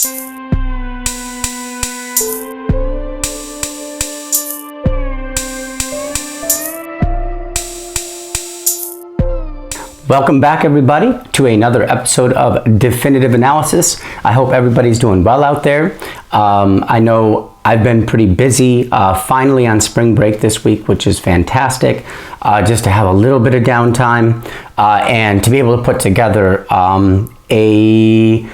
Welcome back, everybody, to another episode of Definitive Analysis. I hope everybody's doing well out there. I know I've been pretty busy, finally on spring break this week, which is fantastic, just to have a little bit of downtime and to be able to put together a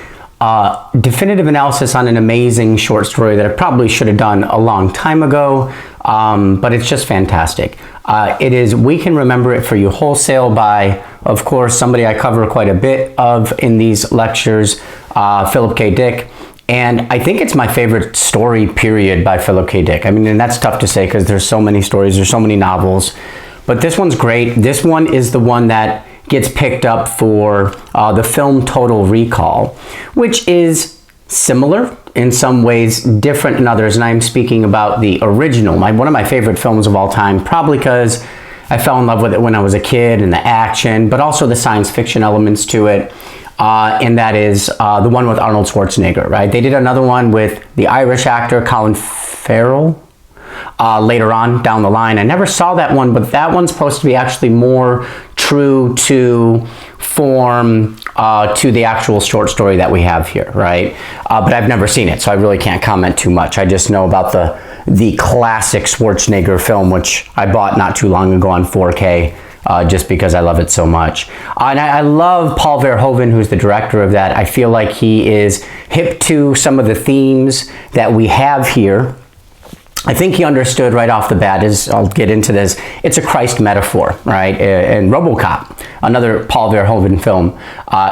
definitive analysis on an amazing short story that I probably should have done a long time ago, but it's just fantastic. It is We Can Remember It For You, Wholesale by, of course, somebody I cover quite a bit of in these lectures, Philip K. Dick. And I think it's my favorite story, period, by Philip K. Dick. I mean, and that's tough to say because there's so many stories, there's so many novels, but this one's great. This one is the one that gets picked up for the film Total Recall, which is similar in some ways, different in others, and I'm speaking about the original, one of my favorite films of all time, probably because I fell in love with it when I was a kid, and the action, but also the science fiction elements to it, and that is the one with Arnold Schwarzenegger, right? They did another one with the Irish actor Colin Farrell later on down the line. I never saw that one, but that one's supposed to be actually more true to form to the actual short story that we have here, right? But I've never seen it, so I really can't comment too much. I just know about the classic Schwarzenegger film, which I bought not too long ago on 4K, just because I love it so much. And I love Paul Verhoeven, who's the director of that. I feel like he is hip to some of the themes that we have here. I think he understood right off the bat, I'll get into this, it's a Christ metaphor, right? And RoboCop, another Paul Verhoeven film,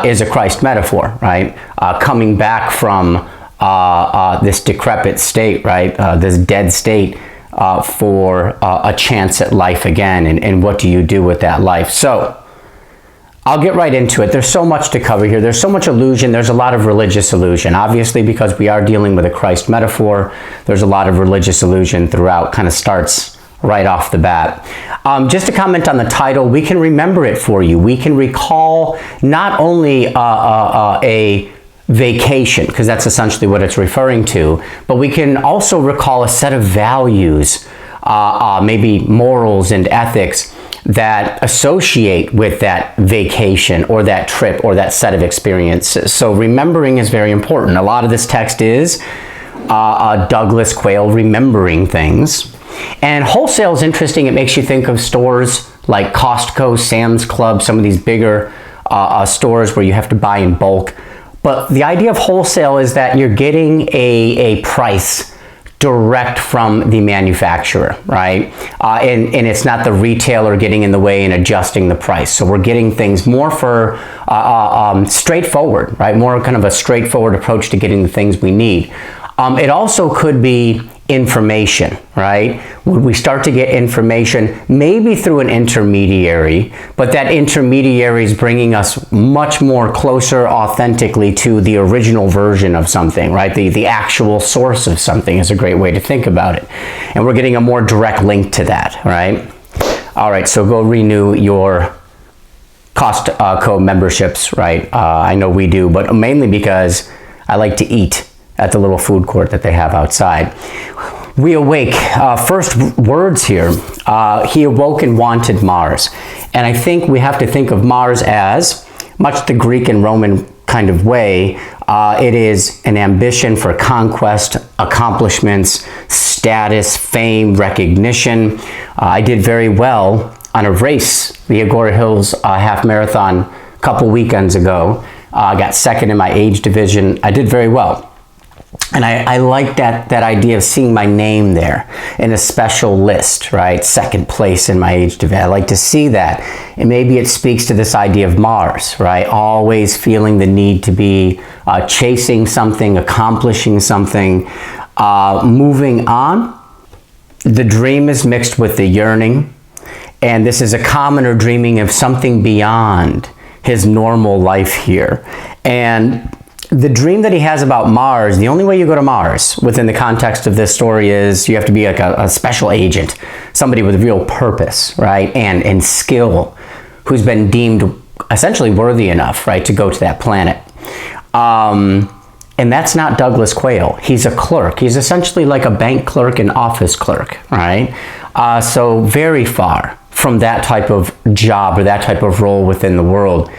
is a Christ metaphor, right? Coming back from this decrepit state, right? This dead state for a chance at life again, and what do you do with that life? So I'll get right into it. There's so much to cover here. There's so much illusion. There's a lot of religious illusion. Obviously, because we are dealing with a Christ metaphor, there's a lot of religious illusion throughout. Kind of starts right off the bat. Just to comment on the title, we can remember it for you. We can recall not only a vacation, because that's essentially what it's referring to, but we can also recall a set of values, maybe morals and ethics that associate with that vacation or that trip or that set of experiences. So remembering is very important. A lot of this text is Douglass Quail remembering things. And wholesale is interesting. It makes you think of stores like Costco, Sam's Club, some of these bigger stores where you have to buy in bulk. But the idea of wholesale is that you're getting a price direct from the manufacturer, right? And it's not the retailer getting in the way and adjusting the price. So we're getting things more for straightforward, right? More kind of a straightforward approach to getting the things we need. It also could be information, right? When we start to get information, maybe through an intermediary, but that intermediary is bringing us much more closer authentically to the original version of something, right? The actual source of something is a great way to think about it. And we're getting a more direct link to that, right? All right, so go renew your Costco memberships, right? I know we do, but mainly because I like to eat at the little food court that they have outside. We awake. First words here. He awoke and wanted Mars. And I think we have to think of Mars as much the Greek and Roman kind of way. It is an ambition for conquest, accomplishments, status, fame, recognition. I did very well on a race, the Agora Hills half marathon, a couple weekends ago. I got second in my age division. I did very well. And I like that idea of seeing my name there in a special list, right? Second place in my age division. I like to see that. And maybe it speaks to this idea of Mars, right? Always feeling the need to be chasing something, accomplishing something, moving on. The dream is mixed with the yearning. And this is a commoner dreaming of something beyond his normal life here. And the dream that he has about Mars, the only way you go to Mars within the context of this story is you have to be like a special agent, somebody with real purpose, right? And skill, who's been deemed essentially worthy enough, right, to go to that planet. And that's not Douglass Quail. He's a clerk. He's essentially like a bank clerk and office clerk, right? So very far from that type of job or that type of role within the world.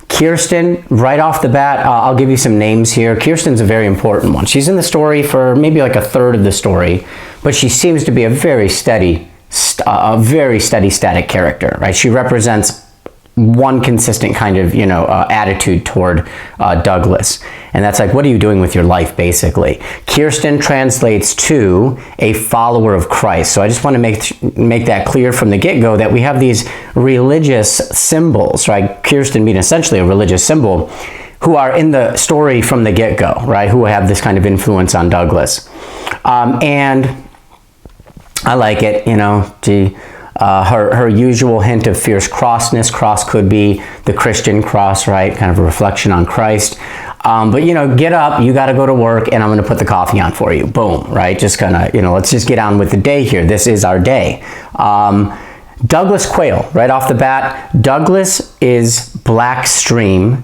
Kirsten, right off the bat, I'll give you some names here. Kirsten's a very important one. She's in the story for maybe like a third of the story, but she seems to be a very steady, static character, right? She represents one consistent kind of, attitude toward Douglass. And that's like, what are you doing with your life, basically? Kirsten translates to a follower of Christ. So I just want to make that clear from the get-go that we have these religious symbols, right? Kirsten being essentially a religious symbol, who are in the story from the get-go, right? Who have this kind of influence on Douglass. And I like it, her usual hint of fierce crossness. Cross could be the Christian cross, right? Kind of a reflection on Christ. But get up, you got to go to work, and I'm going to put the coffee on for you. Boom, right? Just kind of, let's just get on with the day here. This is our day. Douglass Quail, right off the bat. Douglass is Black Stream.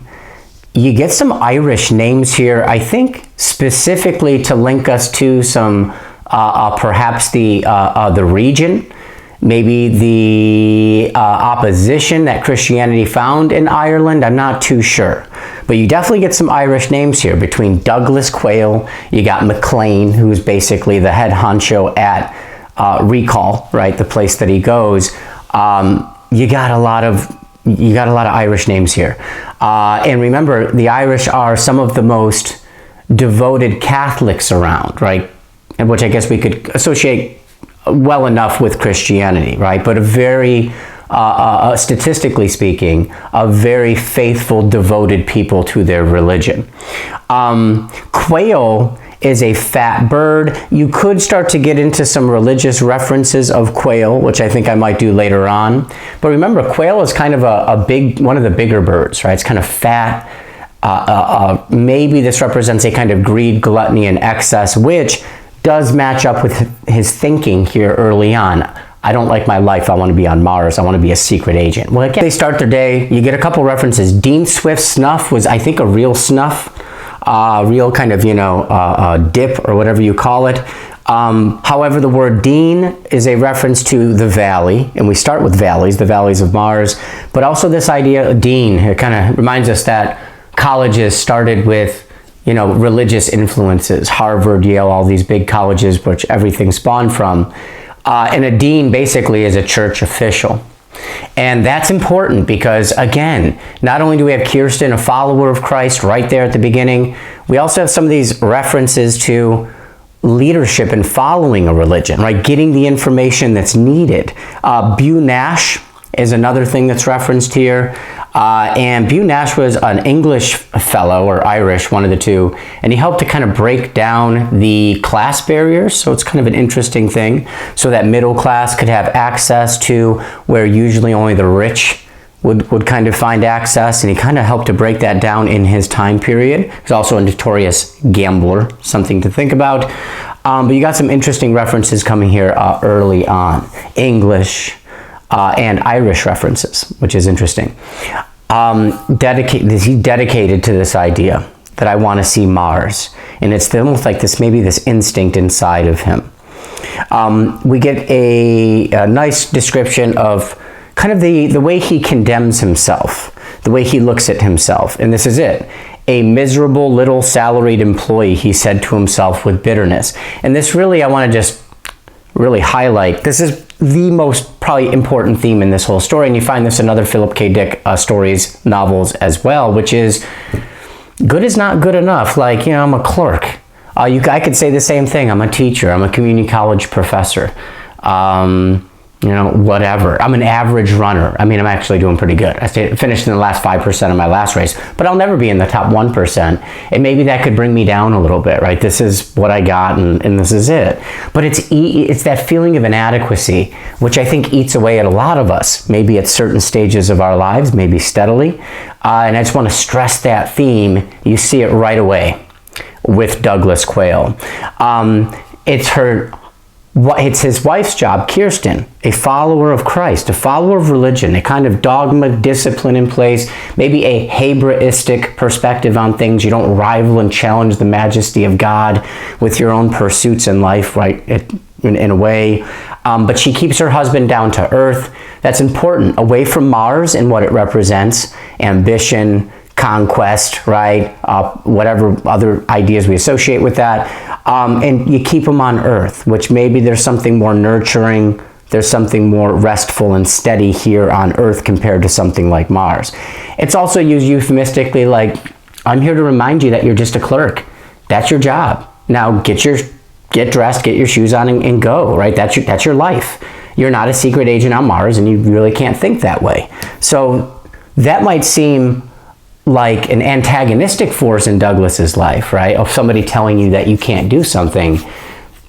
You get some Irish names here, I think specifically to link us to some, perhaps the region. Maybe the opposition that Christianity found in Ireland. I'm not too sure. But you definitely get some Irish names here. Between Douglass Quail, you got McClane, who's basically the head honcho at Rekall, right? The place that he goes. You got a lot of Irish names here. And remember, the Irish are some of the most devoted Catholics around, right? And which I guess we could associate well enough with Christianity, right? But a very, statistically speaking, a very faithful, devoted people to their religion. Quail is a fat bird. You could start to get into some religious references of quail, which I think I might do later on. But remember, quail is kind of one of the bigger birds, right? It's kind of fat. Maybe this represents a kind of greed, gluttony, and excess, which does match up with his thinking here early on. I don't like my life. I want to be on Mars. I want to be a secret agent. Well, again, they start their day. You get a couple references. Dean Swift's snuff was, I think, a real snuff, real kind of, dip or whatever you call it. However, the word Dean is a reference to the valley, and we start with valleys, the valleys of Mars, but also this idea of Dean. It kind of reminds us that colleges started with religious influences. Harvard, Yale, all these big colleges, which everything spawned from. And a dean basically is a church official. And that's important because, again, not only do we have Kirsten, a follower of Christ, right there at the beginning, we also have some of these references to leadership and following a religion, right? Getting the information that's needed. Bew Nash is another thing that's referenced here. And Bew Nash was an English fellow, or Irish, one of the two, and he helped to kind of break down the class barriers. So it's kind of an interesting thing, so that middle class could have access to where usually only the rich would kind of find access, and he kind of helped to break that down in his time period. He's also a notorious gambler, something to think about. But you got some interesting references coming here early on. English, and Irish references, which is interesting. He's dedicated to this idea that I want to see Mars, and it's almost like maybe this instinct inside of him. We get a nice description of kind of the way he condemns himself, the way he looks at himself, and this is it. A miserable little salaried employee, he said to himself with bitterness. And this really, I want to just really highlight, this is the most probably important theme in this whole story, and you find this in other Philip K. Dick stories, novels as well, which is good is not good enough. Like, I'm a clerk. I could say the same thing. I'm a teacher. I'm a community college professor. Whatever. I'm an average runner. I mean, I'm actually doing pretty good. I finished in the last 5% of my last race, but I'll never be in the top 1%. And maybe that could bring me down a little bit, right? This is what I got, and this is it. But it's that feeling of inadequacy, which I think eats away at a lot of us, maybe at certain stages of our lives, maybe steadily. And I just want to stress that theme. You see it right away with Douglass Quail. It's her it's his wife's job, Kirsten, a follower of Christ, a follower of religion, a kind of dogma, discipline in place, maybe a Hebraistic perspective on things. You don't rival and challenge the majesty of God with your own pursuits in life, right, in a way. But she keeps her husband down to earth. That's important, away from Mars and what it represents, ambition, conquest, right, whatever other ideas we associate with that. And you keep them on earth, which maybe there's something more nurturing, there's something more restful and steady here on earth compared to something like Mars. It's also used euphemistically, like, I'm here to remind you that you're just a clerk. That's your job. Now get dressed, get your shoes on, and go, right? That's your life. You're not a secret agent on Mars, and you really can't think that way. So that might seem like an antagonistic force in Douglass's life, right? Of somebody telling you that you can't do something.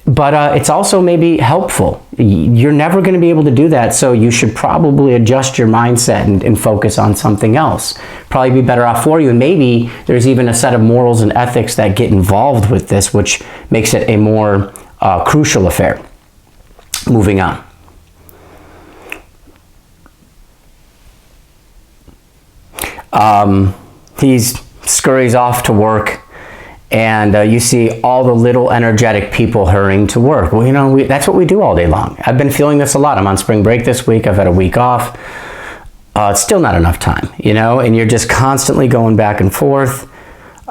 But it's also maybe helpful. You're never going to be able to do that, so you should probably adjust your mindset and focus on something else. Probably be better off for you. And maybe there's even a set of morals and ethics that get involved with this, which makes it a more crucial affair. Moving on. He scurries off to work, and you see all the little energetic people hurrying to work. Well, you know, that's what we do all day long. I've been feeling this a lot. I'm on spring break this week. I've had a week off. It's still not enough time, you know, and you're just constantly going back and forth.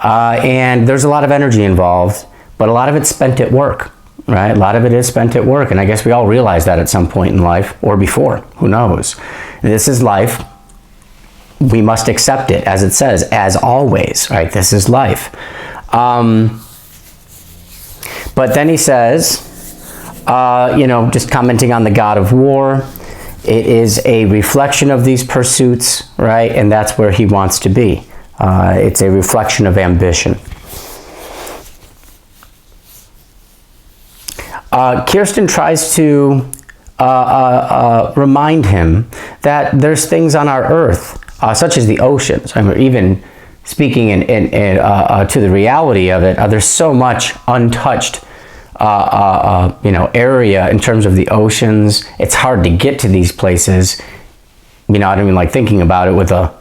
And there's a lot of energy involved, but a lot of it's spent at work, right? A lot of it is spent at work. And I guess we all realize that at some point in life, or before, who knows? This is life. We must accept it, as it says, as always, right? This is life. But then he says, you know, just commenting on the God of War, it is a reflection of these pursuits, right? And that's where he wants to be. It's a reflection of ambition. Kirsten tries to remind him that there's things on our earth, such as the oceans. I mean, even speaking to the reality of it, there's so much untouched, you know, area in terms of the oceans. It's hard to get to these places. You know, I don't even like thinking about it with the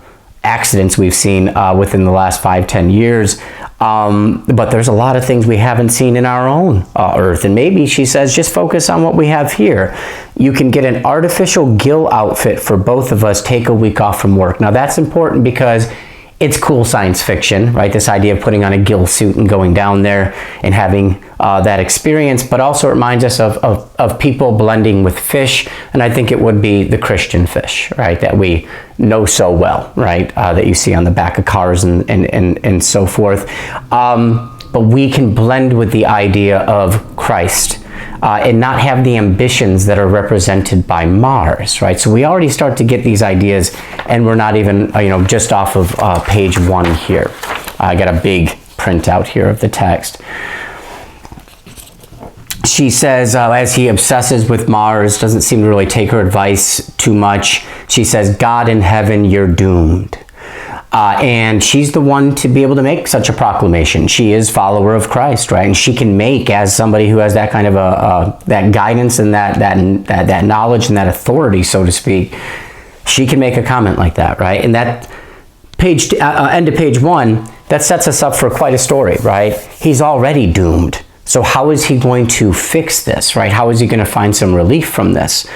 accidents we've seen within the last 5-10 years. But there's a lot of things we haven't seen in our own Earth. And maybe, she says, just focus on what we have here. You can get an artificial gill outfit for both of us, take a week off from work. Now that's important because it's cool science fiction, right? This idea of putting on a gill suit and going down there and having that experience, but also it reminds us of people blending with fish. And I think it would be the Christian fish, right? That we know so well, right? That you see on the back of cars and so forth. But we can blend with the idea of Christ and not have the ambitions that are represented by Mars, right? So we already start to get these ideas, and we're not even, you know, just off of page 1 here. I got a big printout here of the text. She says, as he obsesses with Mars, doesn't seem to really take her advice too much. She says, God in heaven, you're doomed. And she's the one to be able to make such a proclamation. She is follower of Christ, right? And she can make, as somebody who has that kind of that guidance and that knowledge and that authority, so to speak, she can make a comment like that, right? And that page, end of page 1, that sets us up for quite a story, right? He's already doomed. So how is he going to fix this, right? How is he going to find some relief from this?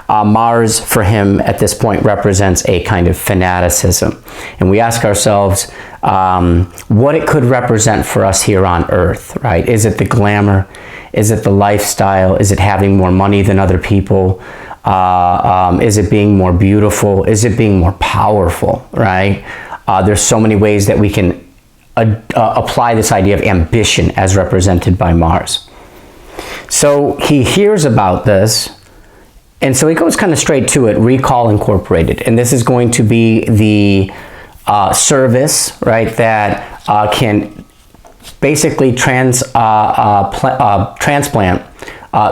Mars, for him, at this point, represents a kind of fanaticism. And we ask ourselves what it could represent for us here on Earth, right? Is it the glamour? Is it the lifestyle? Is it having more money than other people? Is it being more beautiful? Is it being more powerful, right? There's so many ways that we can apply this idea of ambition as represented by Mars. So he hears about this, and so he goes kind of straight to it, Rekall Incorporated. And this is going to be the service, right, that can basically transplant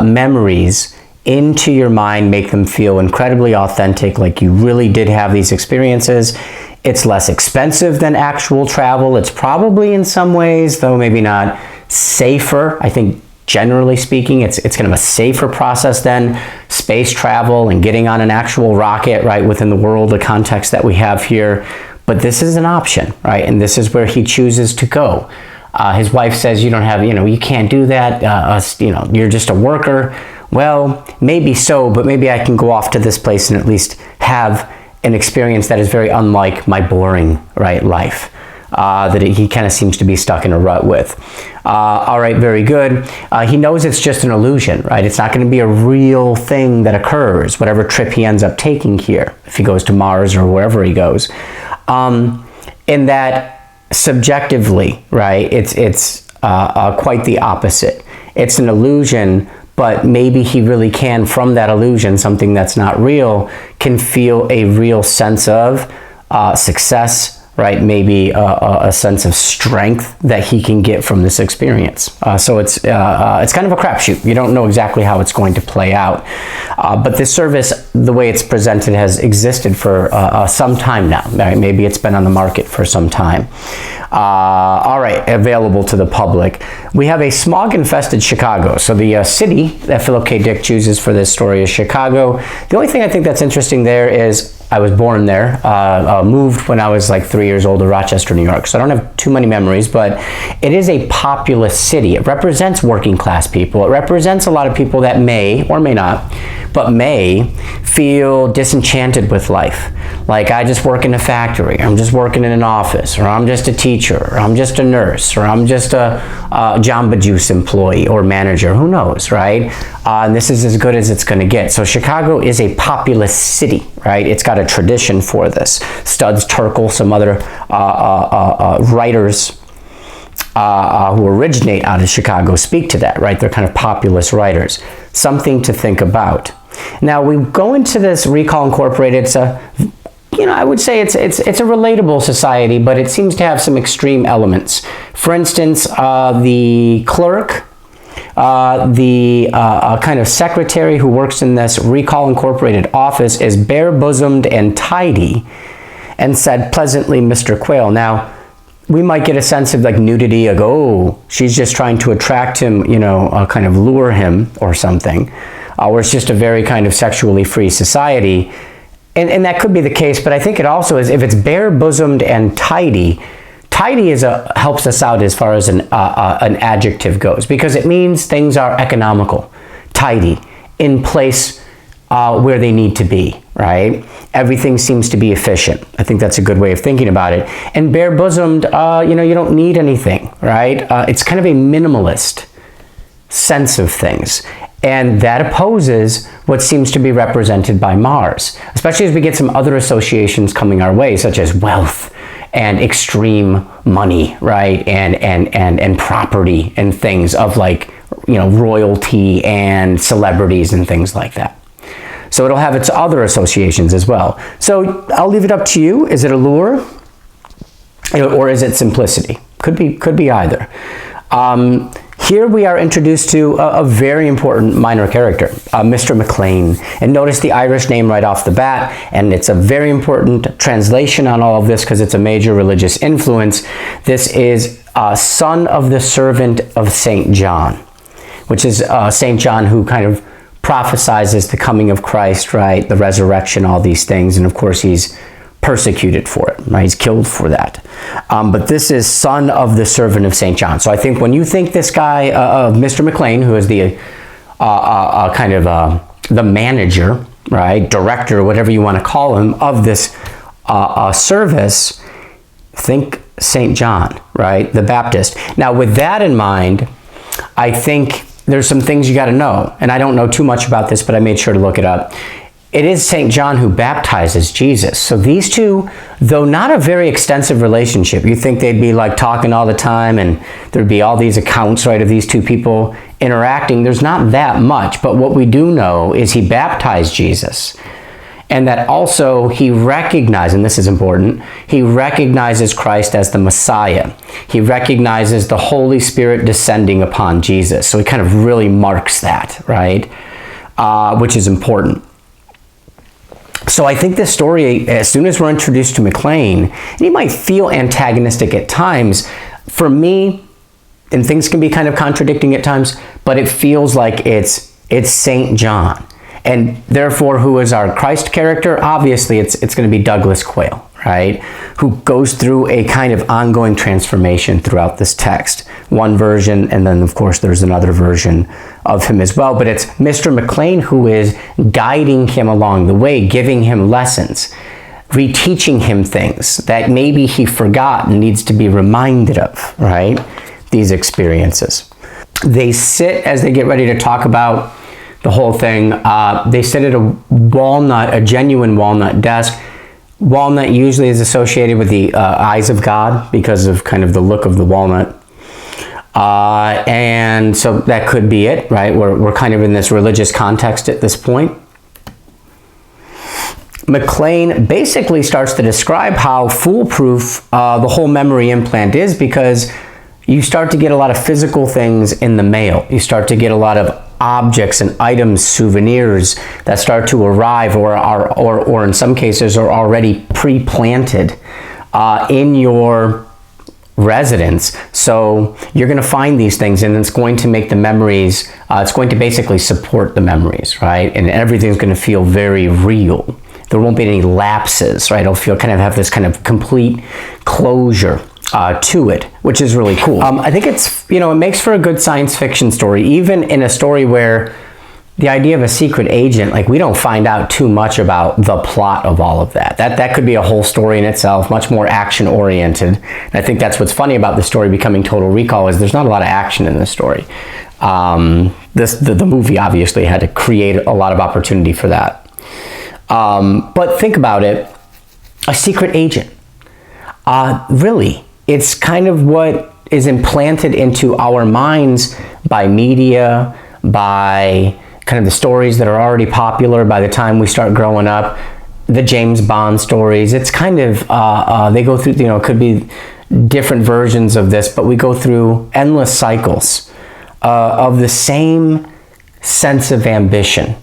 memories into your mind, make them feel incredibly authentic, like you really did have these experiences. It's less expensive than actual travel. It's probably in some ways, though maybe not, safer. I think Generally speaking, it's kind of a safer process than space travel and getting on an actual rocket, right, within the world, the context that we have here. But this is an option, right? And this is where he chooses to go. His wife says, you don't have, you can't do that. You're just a worker. Well, maybe so, but maybe I can go off to this place and at least have an experience that is very unlike my boring, right, life that he kind of seems to be stuck in a rut with. All right, very good. He knows it's just an illusion, right? It's not going to be a real thing that occurs, whatever trip he ends up taking here, if he goes to Mars or wherever he goes. In that subjectively, right, it's quite the opposite. It's an illusion, but maybe he really can, from that illusion, something that's not real, can feel a real sense of success, right? Maybe a sense of strength that he can get from this experience. So it's kind of a crapshoot. You don't know exactly how it's going to play out. But this service, the way it's presented, has existed for some time now. Right? Maybe it's been on the market for some time. All right, available to the public. We have a smog-infested Chicago. So the city that Philip K. Dick chooses for this story is Chicago. The only thing I think that's interesting there is I was born there, moved when I was like 3 years old to Rochester, New York. So I don't have too many memories, but it is a populous city. It represents working class people. It represents a lot of people that may, or may not, but may feel disenchanted with life. Like, I just work in a factory, or I'm just working in an office, or I'm just a teacher, or I'm just a nurse, or I'm just a Jamba Juice employee or manager, who knows, right? And this is as good as it's gonna get. So Chicago is a populous city, right? It's got a tradition for this. Studs Terkel, some other writers who originate out of Chicago speak to that, right? They're kind of populist writers. Something to think about. Now we go into this Rekall Incorporated. It's a, I would say it's a relatable society, but it seems to have some extreme elements. For instance, the clerk, the kind of secretary who works in this Rekall Incorporated office is bare-bosomed and tidy, and said pleasantly, "Mr. Quail." Now, we might get a sense of like nudity, like, oh, she's just trying to attract him, kind of lure him or something, or it's just a very kind of sexually free society. And that could be the case, but I think it also is, if it's bare-bosomed and tidy, tidy helps us out as far as an adjective goes, because it means things are economical, tidy, in place where they need to be, right? Everything seems to be efficient. I think that's a good way of thinking about it. And bare-bosomed, you don't need anything, right? It's kind of a minimalist sense of things. And that opposes what seems to be represented by Mars, especially as we get some other associations coming our way, such as wealth and extreme money, right? And property and things of like, royalty and celebrities and things like that. So it'll have its other associations as well. So I'll leave it up to you. Is it allure or is it simplicity? Could be either. Here we are introduced to a very important minor character, Mr. McClane. And notice the Irish name right off the bat, and it's a very important translation on all of this because it's a major religious influence. This is son of the servant of St. John, which is St. John who kind of prophesizes the coming of Christ, right? The resurrection, all these things. And of course, he's persecuted for it, right? He's killed for that. But this is son of the servant of St. John. So I think when you think this guy, Mr. McClane, who is the kind of the manager, right? Director, whatever you want to call him, of this service, think St. John, right? The Baptist. Now, with that in mind, I think there's some things you got to know. And I don't know too much about this, but I made sure to look it up. It is St. John who baptizes Jesus. So these two, though not a very extensive relationship, you think they'd be like talking all the time and there'd be all these accounts, right, of these two people interacting. There's not that much, but what we do know is he baptized Jesus. And that also he recognized, and this is important, he recognizes Christ as the Messiah. He recognizes the Holy Spirit descending upon Jesus. So he kind of really marks that, right? Which is important. So I think this story, as soon as we're introduced to McClane, and he might feel antagonistic at times, for me, and things can be kind of contradicting at times, but it feels like it's St. John. And therefore, who is our Christ character? Obviously, it's going to be Douglass Quail, right? Who goes through a kind of ongoing transformation throughout this text. One version, and then of course there's another version of him as well. But it's Mr. McClane who is guiding him along the way, giving him lessons, reteaching him things that maybe he forgot and needs to be reminded of, right? These experiences. They sit as they get ready to talk about the whole thing. They sit at a genuine walnut desk. Walnut usually is associated with the eyes of God because of kind of the look of the walnut. And so that could be it, right? We're kind of in this religious context at this point. McClane basically starts to describe how foolproof the whole memory implant is, because you start to get a lot of physical things in the mail. You start to get a lot of objects and items, souvenirs that start to arrive or in some cases are already pre-planted in your residence. So you're going to find these things, and it's going to make the memories, it's going to basically support the memories, right? And everything's going to feel very real. There won't be any lapses, right? It'll feel kind of have this kind of complete closure to it, which is really cool. I think it's, it makes for a good science fiction story, even in a story where the idea of a secret agent, like, we don't find out too much about the plot of all of that. That could be a whole story in itself, much more action oriented. And I think that's what's funny about the story becoming Total Recall, is there's not a lot of action in this story. The movie obviously had to create a lot of opportunity for that. But think about it, a secret agent. Really, it's kind of what is implanted into our minds by media, by kind of the stories that are already popular by the time we start growing up, the James Bond stories. It's kind of, they go through, it could be different versions of this, but we go through endless cycles of the same sense of ambition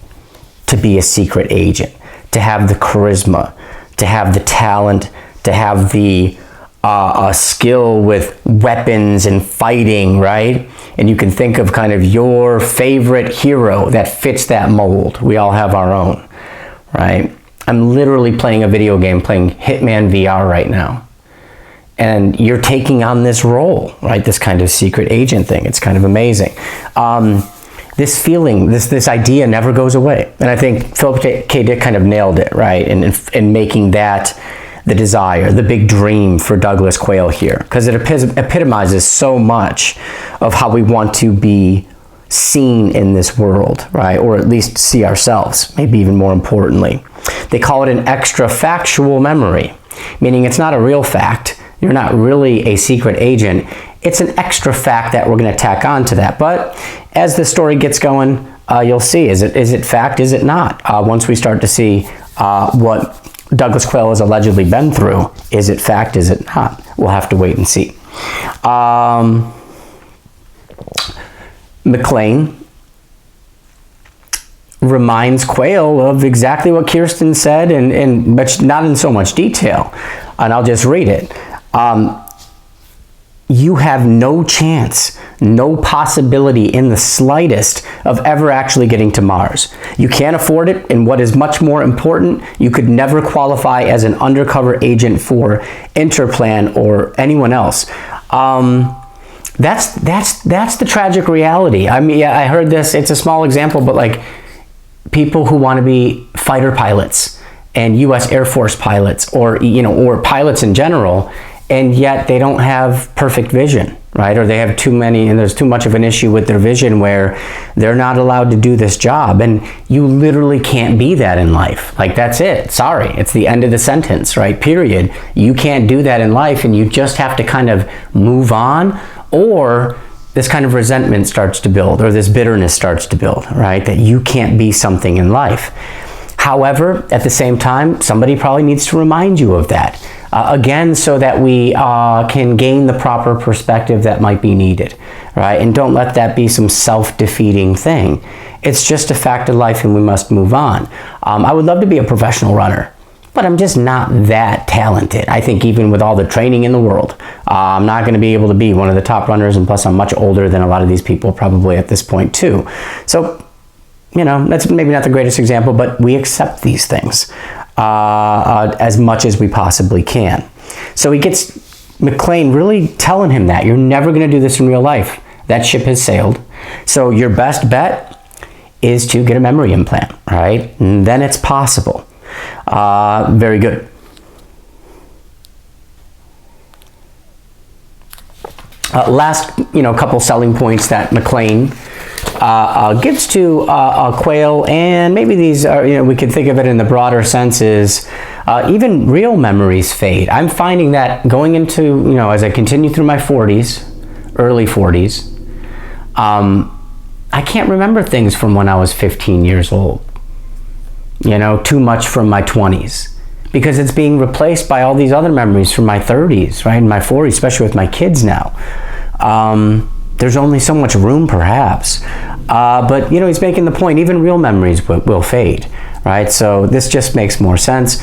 to be a secret agent, to have the charisma, to have the talent, to have the skill with weapons and fighting, right? And you can think of kind of your favorite hero that fits that mold. We all have our own, right? I'm literally playing a video game, playing Hitman VR right now. And you're taking on this role, right? This kind of secret agent thing. It's kind of amazing. This feeling, this idea never goes away. And I think Philip K. Dick kind of nailed it, right? In making that the desire, the big dream for Douglass Quail here, because it epitomizes so much of how we want to be seen in this world, right? Or at least see ourselves, maybe even more importantly. They call it an extra factual memory, meaning it's not a real fact. You're not really a secret agent. It's an extra fact that we're going to tack on to that. But as the story gets going, you'll see, is it fact, is it not? Once we start to see what Douglass Quail has allegedly been through, is it fact, is it not? We'll have to wait and see. McClane reminds Quail of exactly what Kirsten said, but not in so much detail. And I'll just read it. You have no chance, no possibility in the slightest of ever actually getting to Mars. You can't afford it, and what is much more important, you could never qualify as an undercover agent for Interplan or anyone else. That's the tragic reality. I mean, I heard this, it's a small example, but like people who want to be fighter pilots and U.S. Air Force pilots, or pilots in general, and yet they don't have perfect vision, right? Or they have too many, and there's too much of an issue with their vision where they're not allowed to do this job. And you literally can't be that in life. Like, that's it. Sorry. It's the end of the sentence, right? Period. You can't do that in life, and you just have to kind of move on, or this kind of resentment starts to build, or this bitterness starts to build, right? That you can't be something in life. However, at the same time, somebody probably needs to remind you of that. Again, so that we can gain the proper perspective that might be needed, right? And don't let that be some self-defeating thing. It's just a fact of life, and we must move on. I would love to be a professional runner. but I'm just not that talented. I think even with all the training in the world, I'm not going to be able to be one of the top runners, and plus I'm much older than a lot of these people probably at this point too. So, you know, that's maybe not the greatest example, but we accept these things as much as we possibly can. So he gets McClane really telling him that you're never going to do this in real life. That ship has sailed. So your best bet is to get a memory implant, right? And then it's possible. Very good. Last, couple selling points that McClane gives to Quail, and maybe these are, we could think of it in the broader sense, is even real memories fade. I'm finding that going into, as I continue through my 40s, early 40s, I can't remember things from when I was 15 years old. Too much from my 20s, because it's being replaced by all these other memories from my 30s, right? And my 40s, especially with my kids now. There's only so much room, perhaps. But, he's making the point, even real memories will fade, right? So this just makes more sense.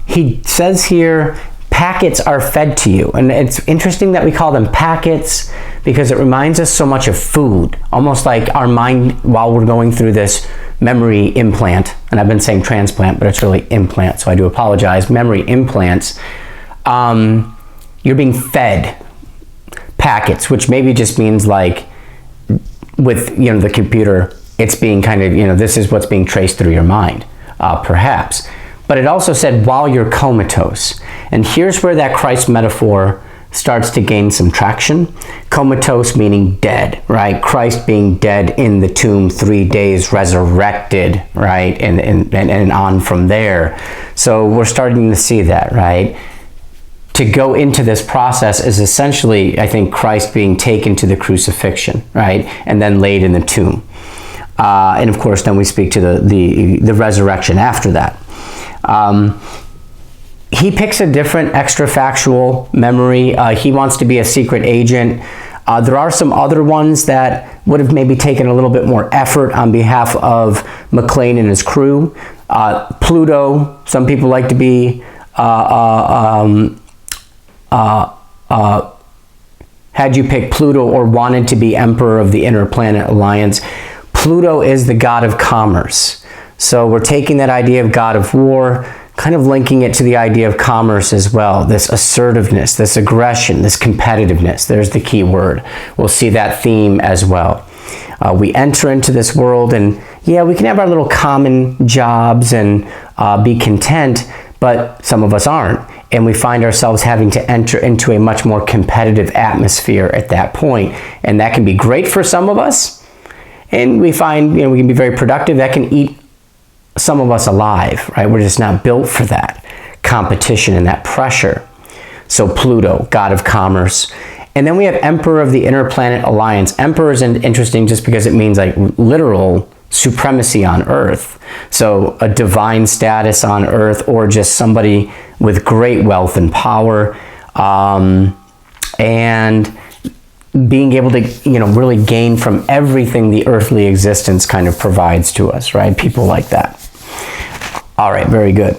He says here, packets are fed to you. And it's interesting that we call them packets, because it reminds us so much of food, almost like our mind, while we're going through this memory implant, and I've been saying transplant, but it's really implant, so I do apologize. Memory implants, you're being fed packets, which maybe just means like with the computer, it's being kind of, this is what's being traced through your mind, perhaps. But it also said while you're comatose, and here's where that Christ metaphor starts to gain some traction. Comatose meaning dead, right? Christ being dead in the tomb, 3 days, resurrected, right? And on from there. So we're starting to see that, right? To go into this process is essentially, I think, Christ being taken to the crucifixion, right? And then laid in the tomb. And of course, then we speak to the resurrection after that. He picks a different extra factual memory. He wants to be a secret agent. There are some other ones that would have maybe taken a little bit more effort on behalf of McClane and his crew. Pluto, some people like to be, had you picked Pluto or wanted to be emperor of the Interplanet Alliance, Pluto is the god of commerce. So we're taking that idea of god of war, kind of linking it to the idea of commerce as well. This assertiveness, this aggression, this competitiveness. There's the key word. We'll see that theme as well. We enter into this world, and yeah, we can have our little common jobs and be content, but some of us aren't. And we find ourselves having to enter into a much more competitive atmosphere at that point. And that can be great for some of us. And we find, we can be very productive. That can eat some of us alive, right? We're just not built for that competition and that pressure. So Pluto, god of commerce. And then we have emperor of the Interplanet Alliance. Emperor is interesting just because it means like literal supremacy on earth. So a divine status on earth, or just somebody with great wealth and power, and being able to, really gain from everything the earthly existence kind of provides to us, right? People like that. All right, very good.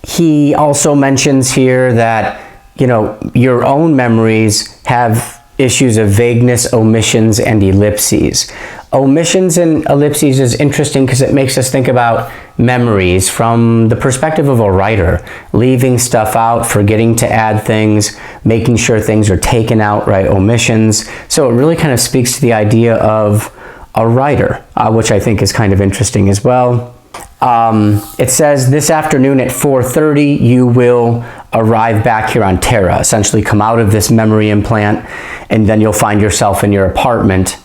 He also mentions here that, your own memories have issues of vagueness, omissions, and ellipses. Omissions and ellipses is interesting because it makes us think about memories from the perspective of a writer, leaving stuff out, forgetting to add things, making sure things are taken out, right? Omissions. So it really kind of speaks to the idea of a writer, which I think is kind of interesting as well. It says this afternoon at 4:30 you will arrive back here on Terra, essentially come out of this memory implant, and then you'll find yourself in your apartment,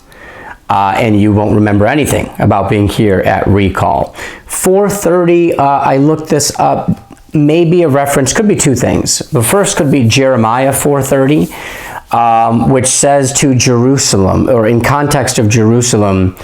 and you won't remember anything about being here at Rekall. 4:30, I looked this up, maybe a reference, could be two things. The first could be Jeremiah 4:30, which says to Jerusalem, or in context of Jerusalem,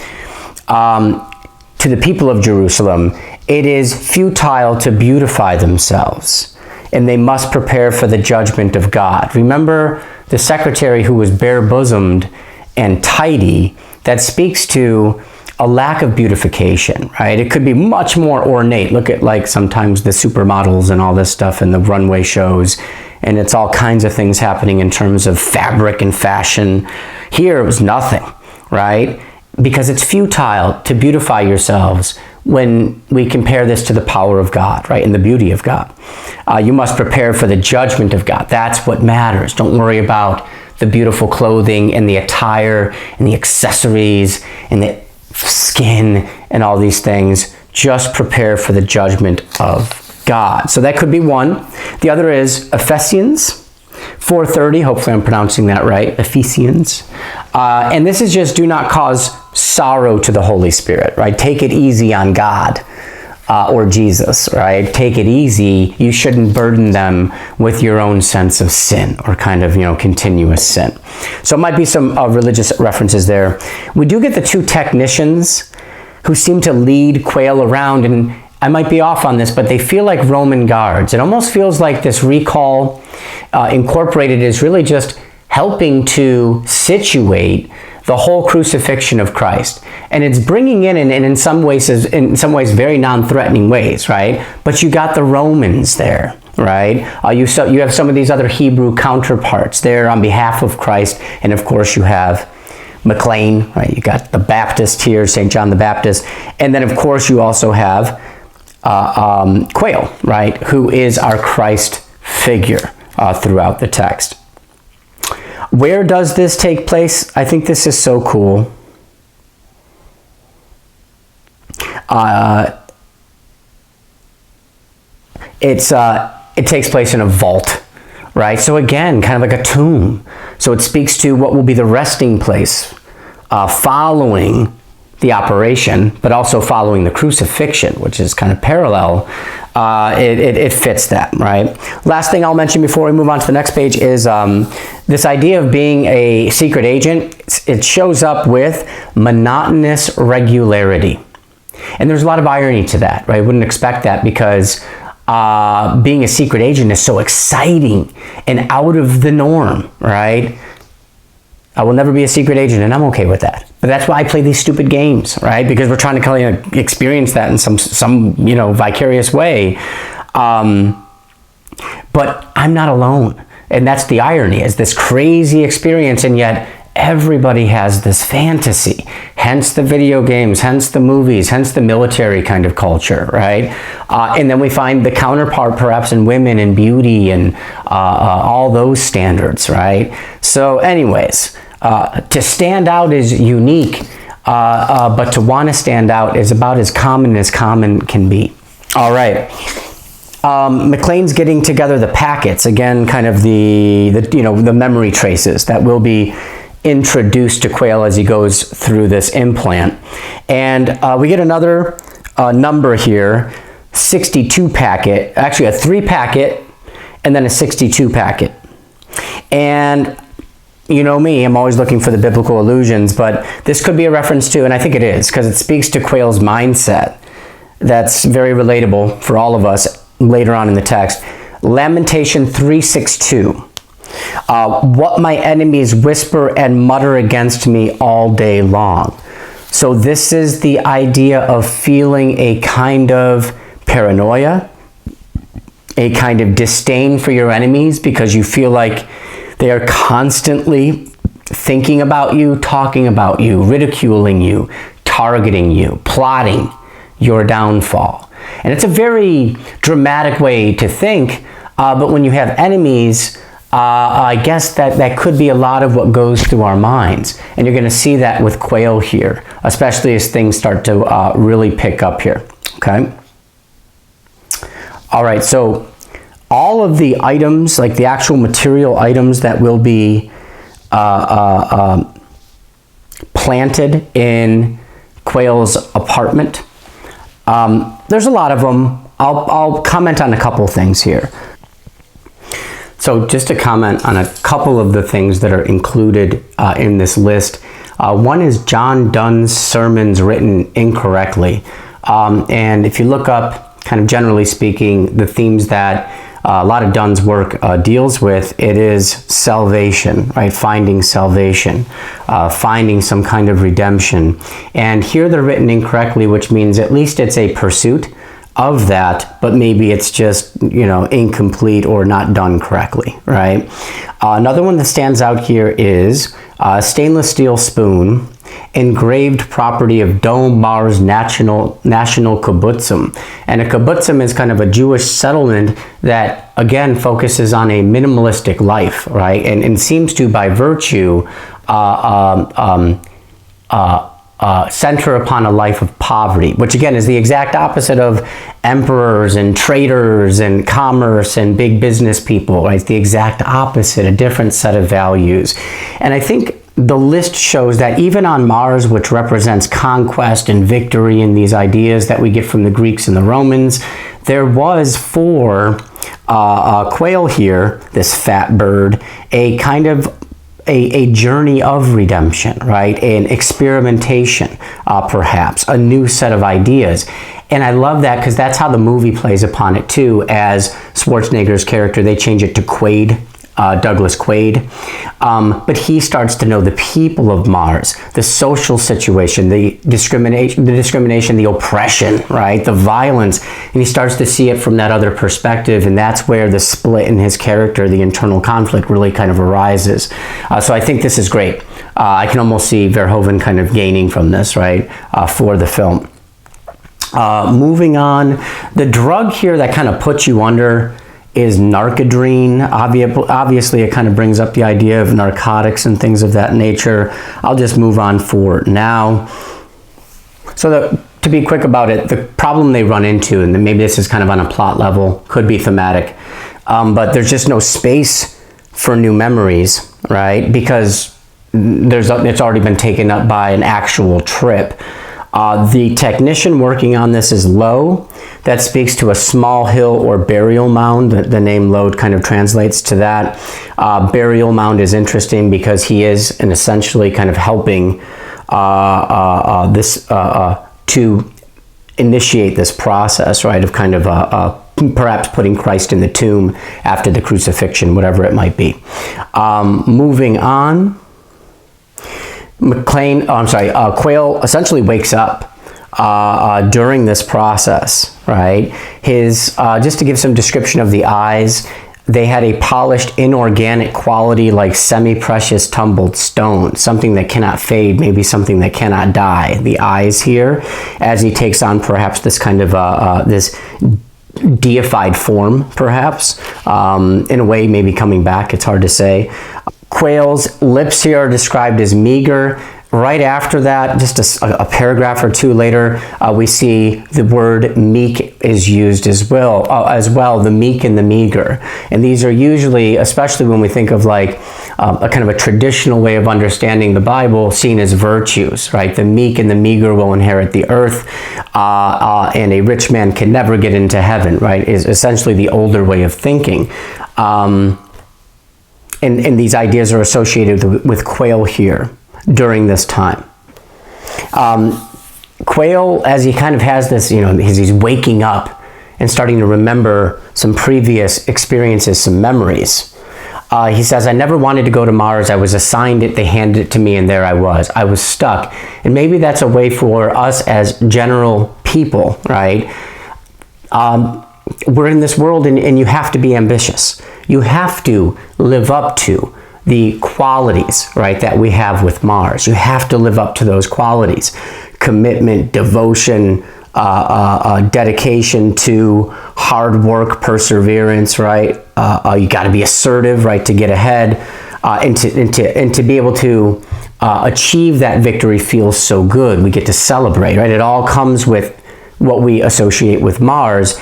to the people of Jerusalem, it is futile to beautify themselves, and they must prepare for the judgment of God. Remember the secretary who was bare-bosomed and tidy? That speaks to a lack of beautification, right? It could be much more ornate. Look at like sometimes the supermodels and all this stuff in the runway shows, and it's all kinds of things happening in terms of fabric and fashion. Here it was nothing, right? Because it's futile to beautify yourselves when we compare this to the power of God, right? And the beauty of God. You must prepare for the judgment of God. That's what matters. Don't worry about the beautiful clothing and the attire and the accessories and the skin and all these things. Just prepare for the judgment of God. So that could be one. The other is Ephesians 4:30. Hopefully I'm pronouncing that right. Ephesians. And this is just do not cause sorrow to the Holy Spirit, right? Take it easy on God or Jesus, right? Take it easy. You shouldn't burden them with your own sense of sin or kind of, continuous sin. So it might be some religious references there. We do get the two technicians who seem to lead Quail around, and I might be off on this, but they feel like Roman guards. It almost feels like this Rekall Incorporated is really just helping to situate the whole crucifixion of Christ, and it's bringing in some ways very non-threatening ways, right? But you got the Romans there, right? You have some of these other Hebrew counterparts there on behalf of Christ, and of course you have McClane, right? You got the Baptist here, St. John the Baptist, and then of course you also have Quail, right? Who is our Christ figure throughout the text. Where does this take place? I think this is so cool. It takes place in a vault, right? So again, kind of like a tomb. So it speaks to what will be the resting place following the operation, but also following the crucifixion, which is kind of parallel. It fits that, right? Last thing I'll mention before we move on to the next page is this idea of being a secret agent. It shows up with monotonous regularity. And there's a lot of irony to that, right? I wouldn't expect that because being a secret agent is so exciting and out of the norm, right? I will never be a secret agent, and I'm okay with that. But that's why I play these stupid games, right? Because we're trying to kind of experience that in some vicarious way. But I'm not alone. And that's the irony, is this crazy experience, and yet everybody has this fantasy. Hence the video games, hence the movies, hence the military kind of culture, right? And then we find the counterpart perhaps in women and beauty and all those standards, right? So anyways, to stand out is unique, but to want to stand out is about as common can be. All right. McClane's getting together the packets, again, kind of the memory traces that will be introduced to Quail as he goes through this implant. And we get another number here, 62 packet, actually a 3 packet and then a 62 packet. And you know me, I'm always looking for the biblical allusions, but this could be a reference to, and I think it is, because it speaks to Quail's mindset. That's very relatable for all of us later on in the text. Lamentation 3:6-2. What my enemies whisper and mutter against me all day long. So this is the idea of feeling a kind of paranoia, a kind of disdain for your enemies, because you feel like they are constantly thinking about you, talking about you, ridiculing you, targeting you, plotting your downfall. And it's a very dramatic way to think, but when you have enemies, I guess that could be a lot of what goes through our minds. And you're going to see that with Quail here, especially as things start to really pick up here. Okay? All right, so all of the items, like the actual material items that will be planted in Quail's apartment, there's a lot of them. I'll comment on a couple things here. So just to comment on a couple of the things that are included in this list. One is John Donne's sermons written incorrectly. And if you look up, kind of generally speaking, the themes that a lot of Dunn's work deals with, it is salvation, right? Finding salvation, finding some kind of redemption. And here they're written incorrectly, which means at least it's a pursuit of that, but maybe it's just, you know, incomplete or not done correctly, right? Another one that stands out here is stainless steel spoon, engraved property of Dome Mars National Kibbutzim. And a kibbutzim is kind of a Jewish settlement that, again, focuses on a minimalistic life, right? And seems to, by virtue, center upon a life of poverty, which again is the exact opposite of emperors and traders and commerce and big business people, right? It's the exact opposite, a different set of values. And I think the list shows that even on Mars, which represents conquest and victory and these ideas that we get from the Greeks and the Romans, there was for Quail here, this fat bird, a kind of a journey of redemption, right? An experimentation, perhaps, a new set of ideas. And I love that because that's how the movie plays upon it too, as Schwarzenegger's character, they change it to Quaid, Douglass Quaid. But he starts to know the people of Mars, the social situation, the discrimination, the oppression, right? The violence. And he starts to see it from that other perspective. And that's where the split in his character, the internal conflict really kind of arises. So I think this is great. I can almost see Verhoeven kind of gaining from this, right? For the film. Moving on, the drug here that kind of puts you under is narcodrine. Obviously, it kind of brings up the idea of narcotics and things of that nature. I'll just move on for now. So to be quick about it, the problem they run into, and maybe this is kind of on a plot level, could be thematic, but there's just no space for new memories, right? Because it's already been taken up by an actual trip. The technician working on this is Lowe. That speaks to a small hill or burial mound. The name Lowe kind of translates to that. Burial mound is interesting because he is essentially kind of helping to initiate this process, right, of kind of perhaps putting Christ in the tomb after the crucifixion, whatever it might be. Moving on. Quail essentially wakes up during this process, right? Just to give some description of the eyes, they had a polished inorganic quality like semi-precious tumbled stone, something that cannot fade, maybe something that cannot die. The eyes here, as he takes on perhaps this kind of this deified form, perhaps, in a way maybe coming back, it's hard to say. Quail's lips here are described as meager. Right after that, just a paragraph or two later, we see the word meek is used as well, the meek and the meager. And these are usually, especially when we think of like a kind of a traditional way of understanding the Bible, seen as virtues, right? The meek and the meager will inherit the earth, and a rich man can never get into heaven, right? Is essentially the older way of thinking. And these ideas are associated with Quail here during this time. Quail, as he kind of has this, he's waking up and starting to remember some previous experiences, some memories. He says, I never wanted to go to Mars. I was assigned it. They handed it to me, and there I was. I was stuck. And maybe that's a way for us as general people, right? We're in this world, and you have to be ambitious. You have to live up to the qualities, right, that we have with Mars. You have to live up to those qualities. Commitment, devotion, dedication to hard work, perseverance, right? You got to be assertive, right, to get ahead. And to be able to achieve that victory feels so good. We get to celebrate, right? It all comes with what we associate with Mars.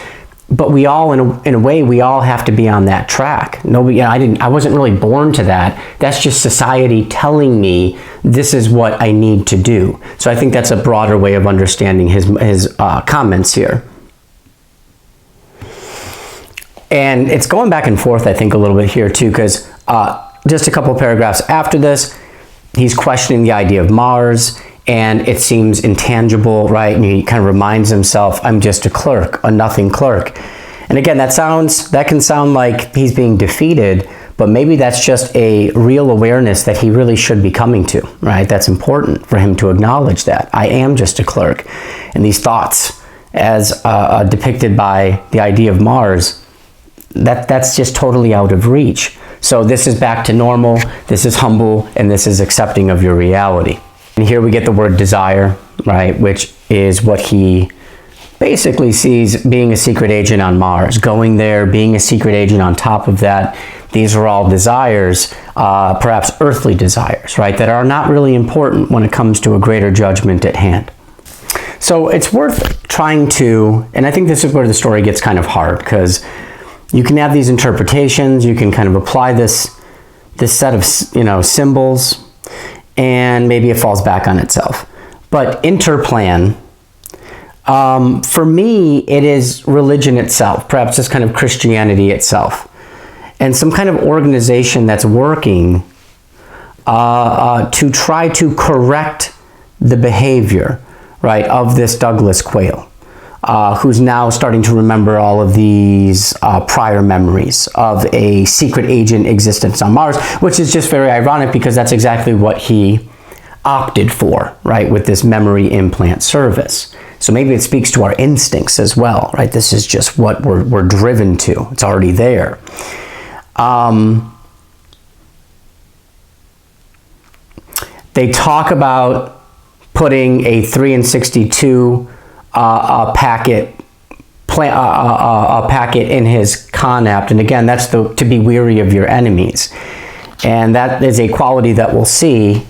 But we all, in a way, we all have to be on that track. I wasn't really born to that. That's just society telling me this is what I need to do. So I think that's a broader way of understanding his comments here. And it's going back and forth, I think, a little bit here too, because just a couple of paragraphs after this, he's questioning the idea of Mars. And it seems intangible, right? And he kind of reminds himself, I'm just a clerk, a nothing clerk. And again, that can sound like he's being defeated, but maybe that's just a real awareness that he really should be coming to, right? That's important for him to acknowledge that. I am just a clerk. And these thoughts, as depicted by the idea of Mars, that's just totally out of reach. So this is back to normal, this is humble, and this is accepting of your reality. And here we get the word desire, right? Which is what he basically sees being a secret agent on Mars, going there, being a secret agent on top of that. These are all desires, perhaps earthly desires, right, that are not really important when it comes to a greater judgment at hand. So it's worth trying to, and I think this is where the story gets kind of hard, because you can have these interpretations, you can kind of apply this set of, symbols, and maybe it falls back on itself. But Interplan, for me, it is religion itself, perhaps just kind of Christianity itself, and some kind of organization that's working to try to correct the behavior, right, of this Douglass Quail, who's now starting to remember all of these prior memories of a secret agent existence on Mars, which is just very ironic because that's exactly what he opted for, right, with this memory implant service. So maybe it speaks to our instincts as well, right? This is just what we're driven to. It's already there. They talk about putting a 3 and 62 packet in his con-apt, and again, that's to be weary of your enemies, and that is a quality that we'll see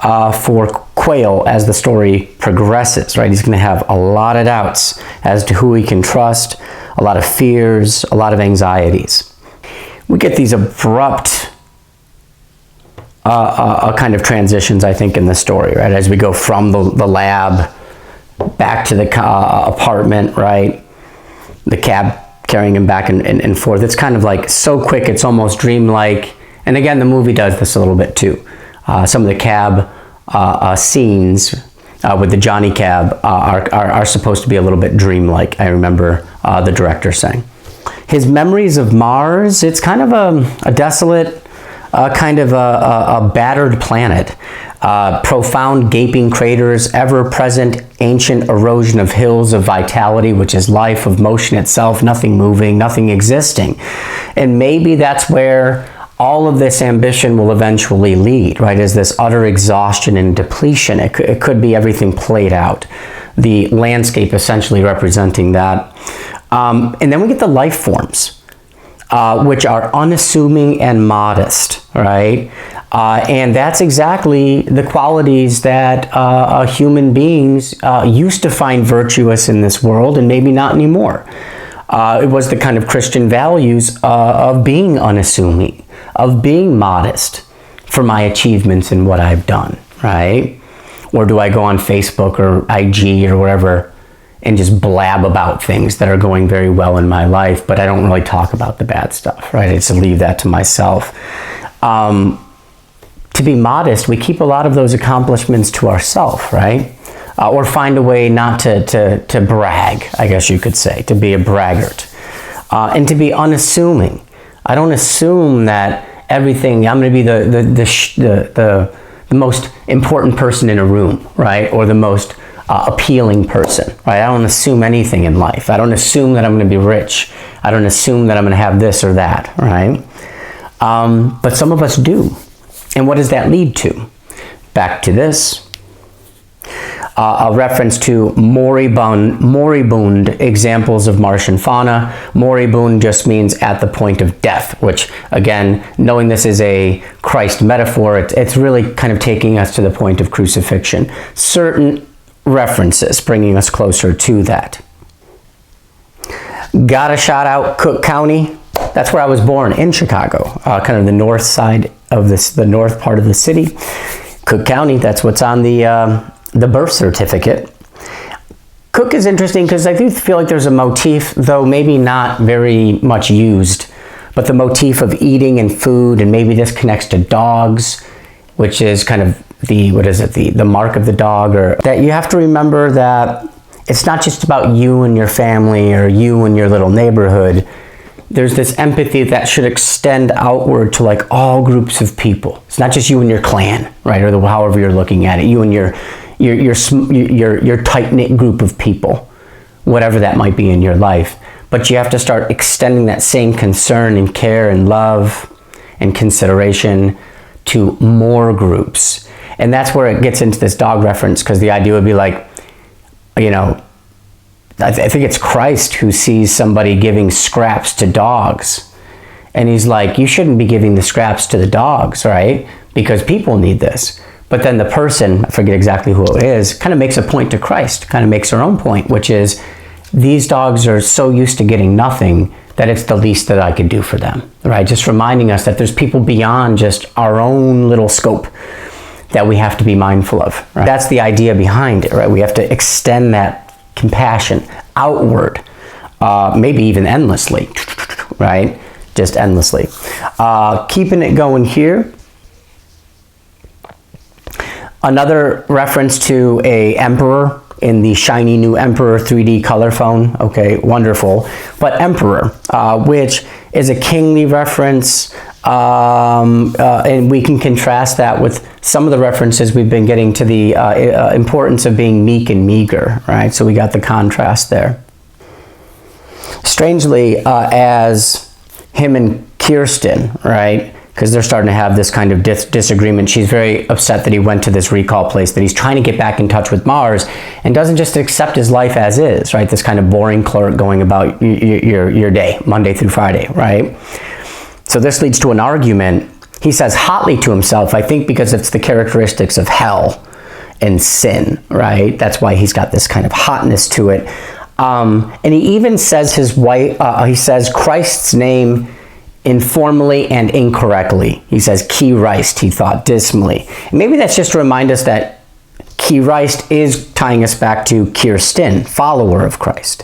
for Quail as the story progresses, right? He's going to have a lot of doubts as to who he can trust, a lot of fears, a lot of anxieties. We get these abrupt kind of transitions, I think, in the story, right? As we go from the lab back to the apartment, right? The cab carrying him back and forth. It's kind of like so quick, it's almost dreamlike. And again, the movie does this a little bit too. Some of the cab scenes with the Johnny cab are supposed to be a little bit dreamlike, I remember the director saying. His memories of Mars, it's kind of a desolate, kind of a battered planet. Profound gaping craters, ever-present ancient erosion of hills of vitality, which is life, of motion itself, nothing moving, nothing existing. And maybe that's where all of this ambition will eventually lead, right? Is this utter exhaustion and depletion. It could be everything played out. The landscape essentially representing that. And then we get the life forms, which are unassuming and modest, right? And that's exactly the qualities that human beings used to find virtuous in this world, and maybe not anymore. It was the kind of Christian values of being unassuming, of being modest for my achievements and what I've done, right? Or do I go on Facebook or IG or wherever and just blab about things that are going very well in my life, but I don't really talk about the bad stuff, right? I just leave that to myself. To be modest, we keep a lot of those accomplishments to ourselves, right? Or find a way not to brag, I guess you could say, to be a braggart. And to be unassuming. I don't assume that everything, I'm going to be the most important person in a room, right? Or the most appealing person, right? I don't assume anything in life. I don't assume that I'm going to be rich. I don't assume that I'm going to have this or that, right? But some of us do. And what does that lead to? Back to this. A reference to moribund examples of Martian fauna. Moribund just means at the point of death, which, again, knowing this is a Christ metaphor, it's really kind of taking us to the point of crucifixion. Certain references bringing us closer to that. Gotta shout out Cook County. That's where I was born, in Chicago, kind of the north side of the north part of the city. Cook County, that's what's on the birth certificate. Cook is interesting because I do feel like there's a motif, though maybe not very much used, but the motif of eating and food, and maybe this connects to dogs, which is kind of the mark of the dog, or that you have to remember that it's not just about you and your family or you and your little neighborhood. There's this empathy that should extend outward to like all groups of people. It's not just you and your clan, right? Or however you're looking at it, you and your tight-knit group of people, whatever that might be in your life. But you have to start extending that same concern and care and love and consideration to more groups. And that's where it gets into this dog reference, because the idea would be like, you know, I think it's Christ who sees somebody giving scraps to dogs. And he's like, you shouldn't be giving the scraps to the dogs, right? Because people need this. But then the person, I forget exactly who it is, kind of makes a point to Christ, kind of makes her own point, which is, these dogs are so used to getting nothing that it's the least that I could do for them, right? Just reminding us that there's people beyond just our own little scope that we have to be mindful of, right? That's the idea behind it, right? We have to extend that compassion outward, maybe even endlessly, right? Just endlessly. Keeping it going here. Another reference to a emperor in the shiny new Emperor 3D color phone. Okay, wonderful. But emperor, which is a kingly reference, and we can contrast that with some of the references we've been getting to the importance of being meek and meager, right? So we got the contrast there. Strangely, as him and Kirsten, right? Because they're starting to have this kind of disagreement. She's very upset that he went to this Rekall place, that he's trying to get back in touch with Mars and doesn't just accept his life as is, right? This kind of boring clerk going about your day, Monday through Friday, right? So this leads to an argument. He says hotly to himself, I think because it's the characteristics of hell and sin, right? That's why he's got this kind of hotness to it. And he even says his wife, he says Christ's name informally and incorrectly. He says Christ, he thought dismally. And maybe that's just to remind us that Christ is tying us back to Kirsten, follower of Christ.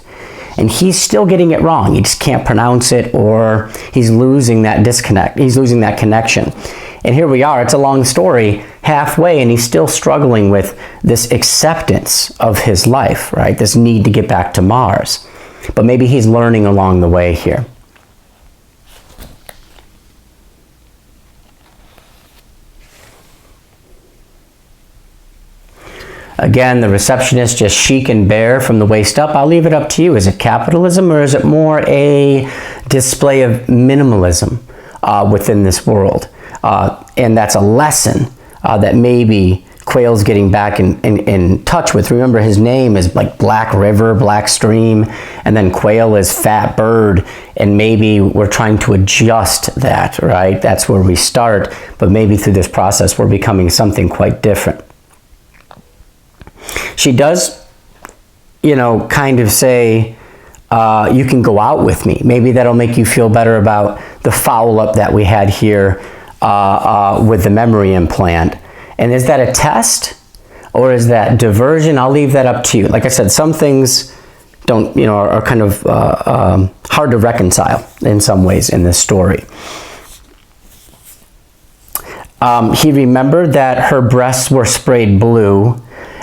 And he's still getting it wrong. He just can't pronounce it, or he's losing that disconnect. He's losing that connection. And here we are, it's a long story, halfway, and he's still struggling with this acceptance of his life, right? This need to get back to Mars. But maybe he's learning along the way here. Again, the receptionist just chic and bare from the waist up. I'll leave it up to you. Is it capitalism, or is it more a display of minimalism within this world? And that's a lesson that maybe Quail's getting back in touch with. Remember, his name is like Black River, Black Stream, and then Quail is Fat Bird, and maybe we're trying to adjust that, right? That's where we start, but maybe through this process we're becoming something quite different. She does, you know, kind of say, you can go out with me. Maybe that'll make you feel better about the foul-up that we had here with the memory implant. And is that a test, or is that diversion? I'll leave that up to you. Like I said, some things don't, you know, are kind of hard to reconcile in some ways in this story. He remembered that her breasts were sprayed blue.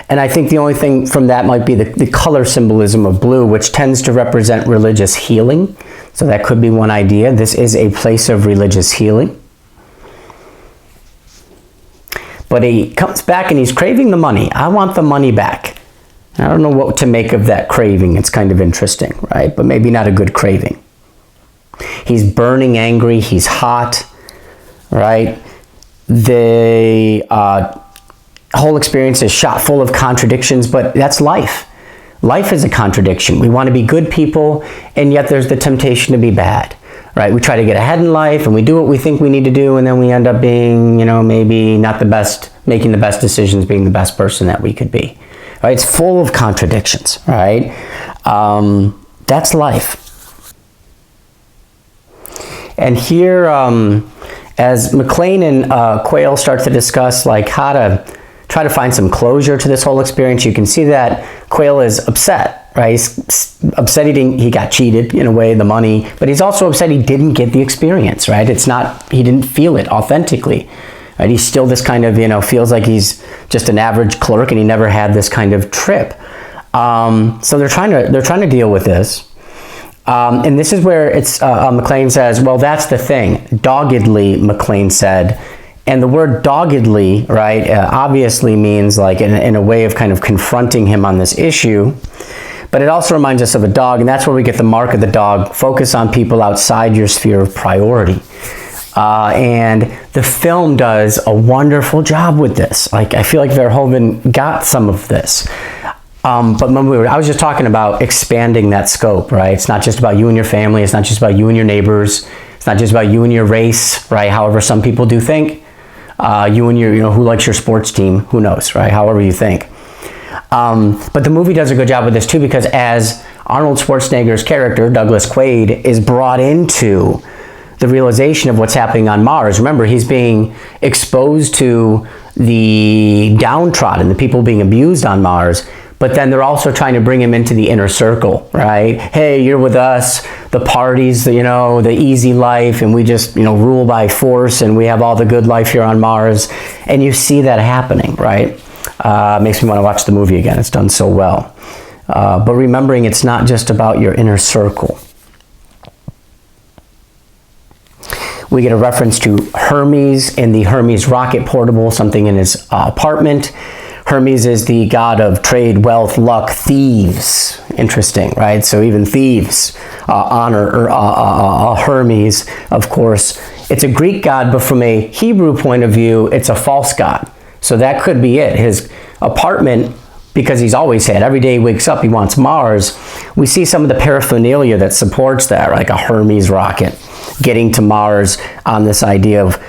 And I think the only thing from that might be the color symbolism of blue, which tends to represent religious healing. So that could be one idea. This is a place of religious healing. But he comes back and he's craving the money. I want the money back. I don't know what to make of that craving. It's kind of interesting, right? But maybe not a good craving. He's burning angry. He's hot, right? The whole experience is shot full of contradictions, but that's life. Life is a contradiction. We want to be good people, and yet there's the temptation to be bad, right? We try to get ahead in life, and we do what we think we need to do, and then we end up being, you know, maybe not the best, making the best decisions, being the best person that we could be, right? It's full of contradictions, right? That's life. And here, as McClane and Quail start to discuss, like, how to try to find some closure to this whole experience, you can see that Quail is upset, right? He's upset he got cheated in a way, the money, but he's also upset he didn't get the experience, right? It's not, he didn't feel it authentically, right? He's still this kind of, you know, feels like he's just an average clerk and he never had this kind of trip. So they're trying to deal with this. And this is where it's McClane says, well, that's the thing. Doggedly, McClane said. And the word doggedly, right, obviously means like in a way of kind of confronting him on this issue. But it also reminds us of a dog, and that's where we get the mark of the dog. Focus on people outside your sphere of priority. And the film does a wonderful job with this. Like, I feel like Verhoeven got some of this. But when I was just talking about expanding that scope, right? It's not just about you and your family. It's not just about you and your neighbors. It's not just about you and your race, right? However some people do think. You and your, who likes your sports team? Who knows, right? However you think. But the movie does a good job with this too, because as Arnold Schwarzenegger's character, Douglass Quail, is brought into the realization of what's happening on Mars. Remember, he's being exposed to the downtrodden, the people being abused on Mars. But then they're also trying to bring him into the inner circle, right? Hey, you're with us, the parties, the easy life, and we just, rule by force, and we have all the good life here on Mars. And you see that happening, right? Makes me want to watch the movie again. It's done so well. But remembering it's not just about your inner circle. We get a reference to Hermes in the Hermes rocket portable, something in his apartment. Hermes is the god of trade, wealth, luck, thieves. Interesting, right? So even thieves honor Hermes, of course. It's a Greek god, but from a Hebrew point of view, it's a false god. So that could be it. His apartment, because he's always had, every day he wakes up, he wants Mars. We see some of the paraphernalia that supports that, like a Hermes rocket, getting to Mars on this idea of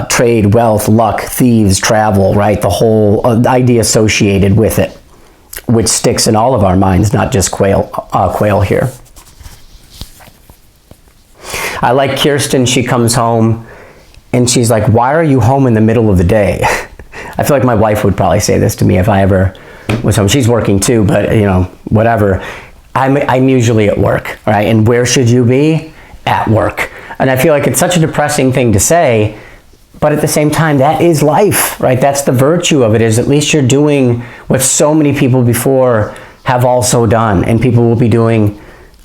trade, wealth, luck, thieves, travel, right? The whole idea associated with it, which sticks in all of our minds, not just Quail here. I like Kirsten. She comes home and she's like, why are you home in the middle of the day? I feel like my wife would probably say this to me if I ever was home. She's working too, but whatever. I'm usually at work, right? And where should you be? At work. And I feel like it's such a depressing thing to say, but at the same time, that is life, right? That's the virtue of it, is at least you're doing what so many people before have also done, and people will be doing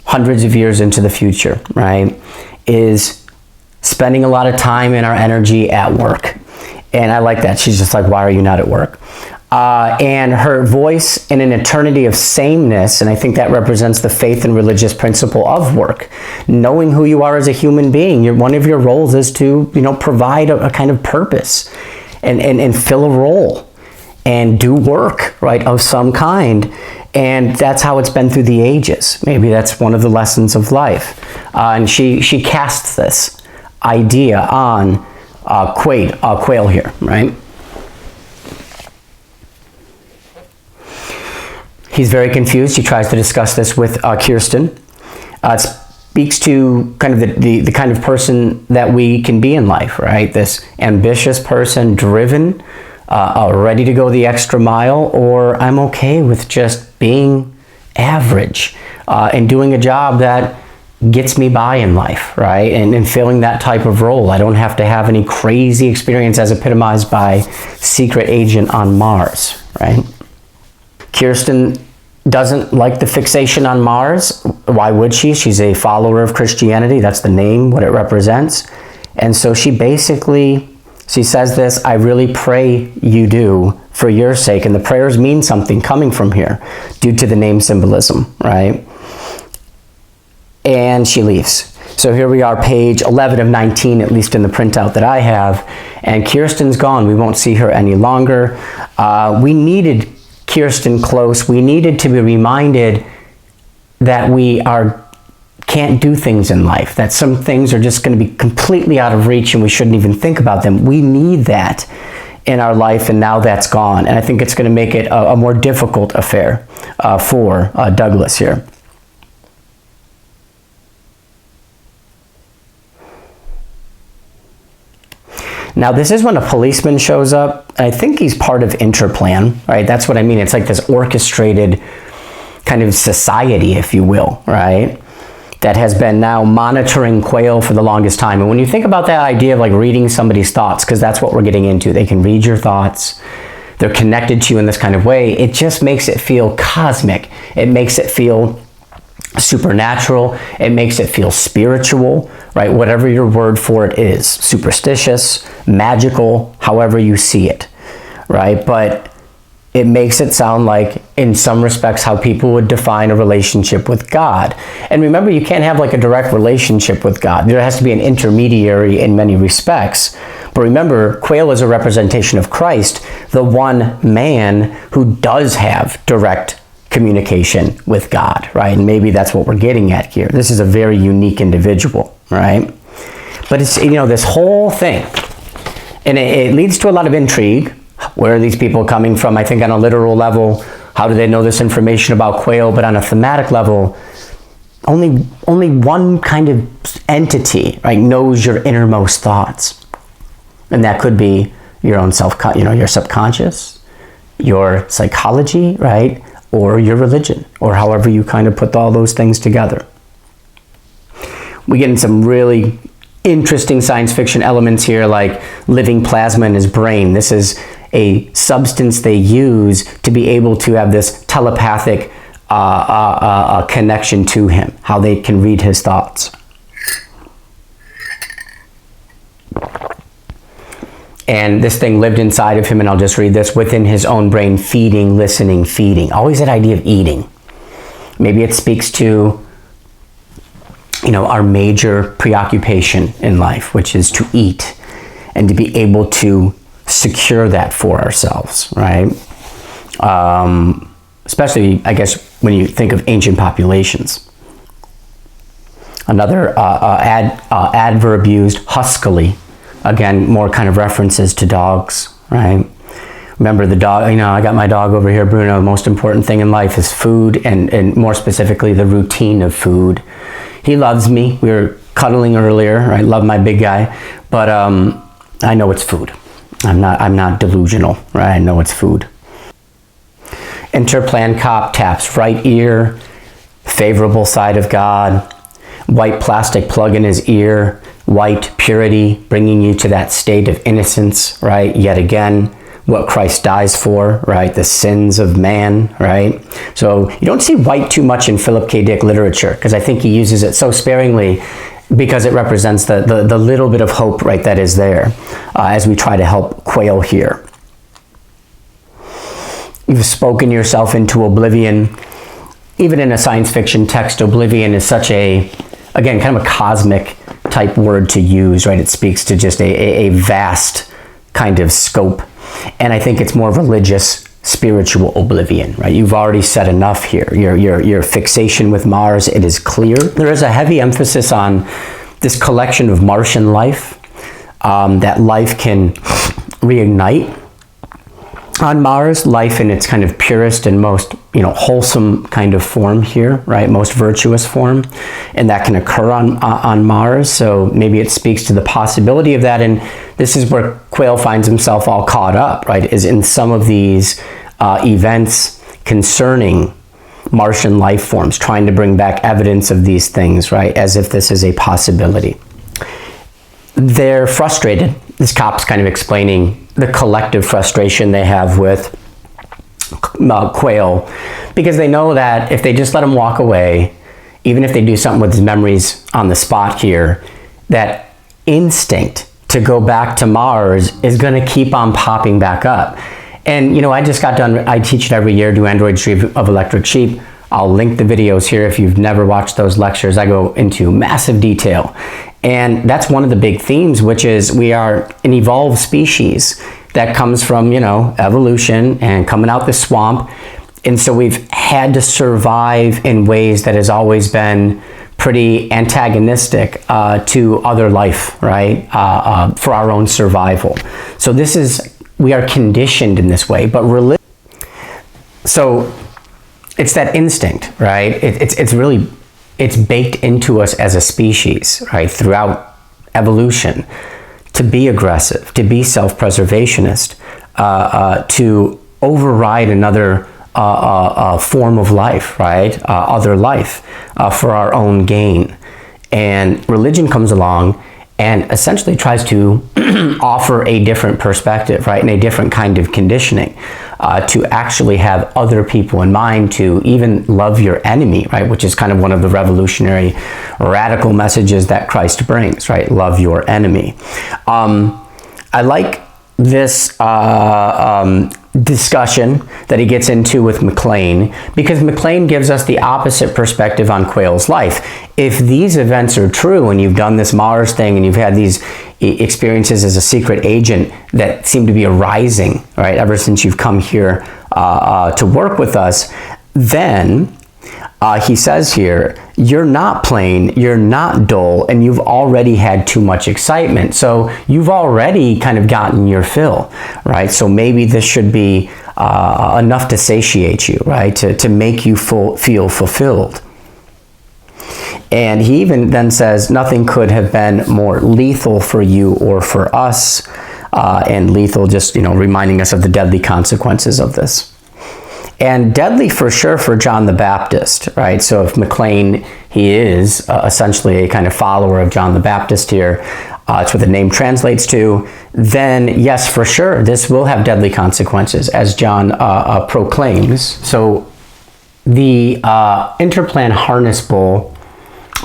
hundreds of years into the future, right? Is spending a lot of time and our energy at work. And I like that. She's just like, why are you not at work? And her voice in an eternity of sameness, and I think that represents the faith and religious principle of work. Knowing who you are as a human being, one of your roles is to, provide a kind of purpose and fill a role and do work, right, of some kind. And that's how it's been through the ages. Maybe that's one of the lessons of life. And she casts this idea on Quail here, right? He's very confused. He tries to discuss this with Kirsten. It speaks to kind of the kind of person that we can be in life, right? This ambitious person, driven, ready to go the extra mile, or I'm okay with just being average and doing a job that gets me by in life, right? And filling that type of role. I don't have to have any crazy experience as epitomized by secret agent on Mars, right? Kirsten doesn't like the fixation on Mars. Why would she? She's a follower of Christianity. That's the name, what it represents. And so she says this, I really pray you do for your sake. And the prayers mean something coming from here due to the name symbolism, right? And she leaves. So here we are, page 11 of 19, at least in the printout that I have. And Kirsten's gone. We won't see her any longer. We needed Kirsten close. We needed to be reminded that we can't do things in life, that some things are just going to be completely out of reach and we shouldn't even think about them. We need that in our life, and now that's gone. And I think it's going to make it a more difficult affair for Douglass here. Now, this is when a policeman shows up. I think he's part of Interplan, right? That's what I mean. It's like this orchestrated kind of society, if you will, right? That has been now monitoring Quail for the longest time. And when you think about that idea of like reading somebody's thoughts, because that's what we're getting into. They can read your thoughts. they're connected to you in this kind of way, it just makes it feel cosmic. It makes it feel supernatural. It makes it feel spiritual, right? Whatever your word for it is, superstitious, magical, however you see it, right? But it makes it sound like, in some respects, how people would define a relationship with God. And remember, you can't have like a direct relationship with God. There has to be an intermediary in many respects. But remember, Quail is a representation of Christ, the one man who does have direct communication with God, right? And maybe that's what we're getting at here. This is a very unique individual, right? But it's, you know, this whole thing, and it leads to a lot of intrigue. Where are these people coming from? I think on a literal level, how do they know this information about Quail? But on a thematic level, only one kind of entity, right, knows your innermost thoughts. And that could be your own your subconscious, your psychology, right? Or your religion, or however you kind of put all those things together. We get in some really interesting science fiction elements here, like living plasma in his brain. This is a substance they use to be able to have this telepathic connection to him, how they can read his thoughts. And this thing lived inside of him, and I'll just read this, within his own brain, feeding, listening, feeding. Always that idea of eating. Maybe it speaks to, you know, our major preoccupation in life, which is to eat and to be able to secure that for ourselves, right? Especially, I guess, when you think of ancient populations. Another adverb used, huskily. Again, more kind of references to dogs, right? Remember the dog, you know, I got my dog over here, Bruno. The most important thing in life is food, and more specifically, the routine of food. He loves me. We were cuddling earlier. I love my big guy, but I know it's food. I'm not delusional, right? I know it's food. Interplan cop taps right ear, favorable side of God, white plastic plug in his ear, white purity, bringing you to that state of innocence, right? Yet again, what Christ dies for, right? The sins of man, right? So you don't see white too much in Philip K. Dick literature, because I think he uses it so sparingly because it represents the little bit of hope, right, that is there as we try to help Quail here. You've spoken yourself into oblivion. Even in a science fiction text, oblivion is such a, again, kind of a cosmic type word to use, right? It speaks to just a vast kind of scope. And I think it's more religious, spiritual oblivion, right? You've already said enough here. Your fixation with Mars, it is clear. There is a heavy emphasis on this collection of Martian life, that life can reignite on Mars, life in its kind of purest and most, you know, wholesome kind of form here, right? Most virtuous form, and that can occur on Mars. So maybe it speaks to the possibility of that, and this is where Quail finds himself all caught up, right? Is in some of these events concerning Martian life forms, trying to bring back evidence of these things, right? As if this is a possibility. They're frustrated. This cop's kind of explaining the collective frustration they have with Quail, because they know that if they just let him walk away, even if they do something with his memories on the spot here, that instinct to go back to Mars is going to keep on popping back up. And, you know, I just got done, I teach it every year, do Android Street of Electric Sheep. I'll link the videos here if you've never watched those lectures. I go into massive detail. And that's one of the big themes, which is we are an evolved species that comes from, you know, evolution and coming out the swamp. And so we've had to survive in ways that has always been pretty antagonistic to other life, right? For our own survival. So this is, we are conditioned in this way, but religion. So it's that instinct, right? It's really, it's baked into us as a species, right? Throughout evolution, to be aggressive, to be self-preservationist, to override another form of life, right? Other life for our own gain. And religion comes along and essentially tries to offer a different perspective, right, and a different kind of conditioning, to actually have other people in mind, to even love your enemy, right, which is kind of one of the revolutionary, radical messages that Christ brings, right, love your enemy. I like this discussion that he gets into with McClane, because McClane gives us the opposite perspective on Quail's life. If these events are true and you've done this Mars thing and you've had these experiences as a secret agent that seem to be arising, right, ever since you've come here to work with us, then he says here, you're not plain, you're not dull, and you've already had too much excitement. So you've already kind of gotten your fill, right? So maybe this should be enough to satiate you, right? To make you feel fulfilled. And he even then says, nothing could have been more lethal for you or for us. And lethal, just, reminding us of the deadly consequences of this. And deadly for sure for John the Baptist, right? So if McClane, he is essentially a kind of follower of John the Baptist here, it's what the name translates to, then yes, for sure, this will have deadly consequences, as John proclaims. So the Interplan harness bull,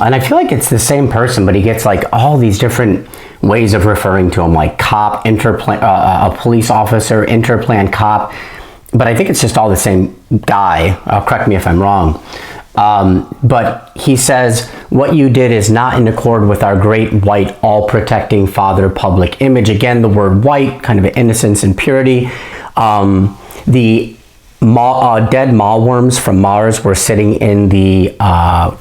and I feel like it's the same person, but he gets like all these different ways of referring to him, like cop, Interplan, a police officer, Interplan cop. But I think it's just all the same guy. Correct me if I'm wrong. But he says, what you did is not in accord with our great white, all-protecting Father public image. Again, the word white, kind of innocence and purity. The dead mallworms from Mars were sitting in the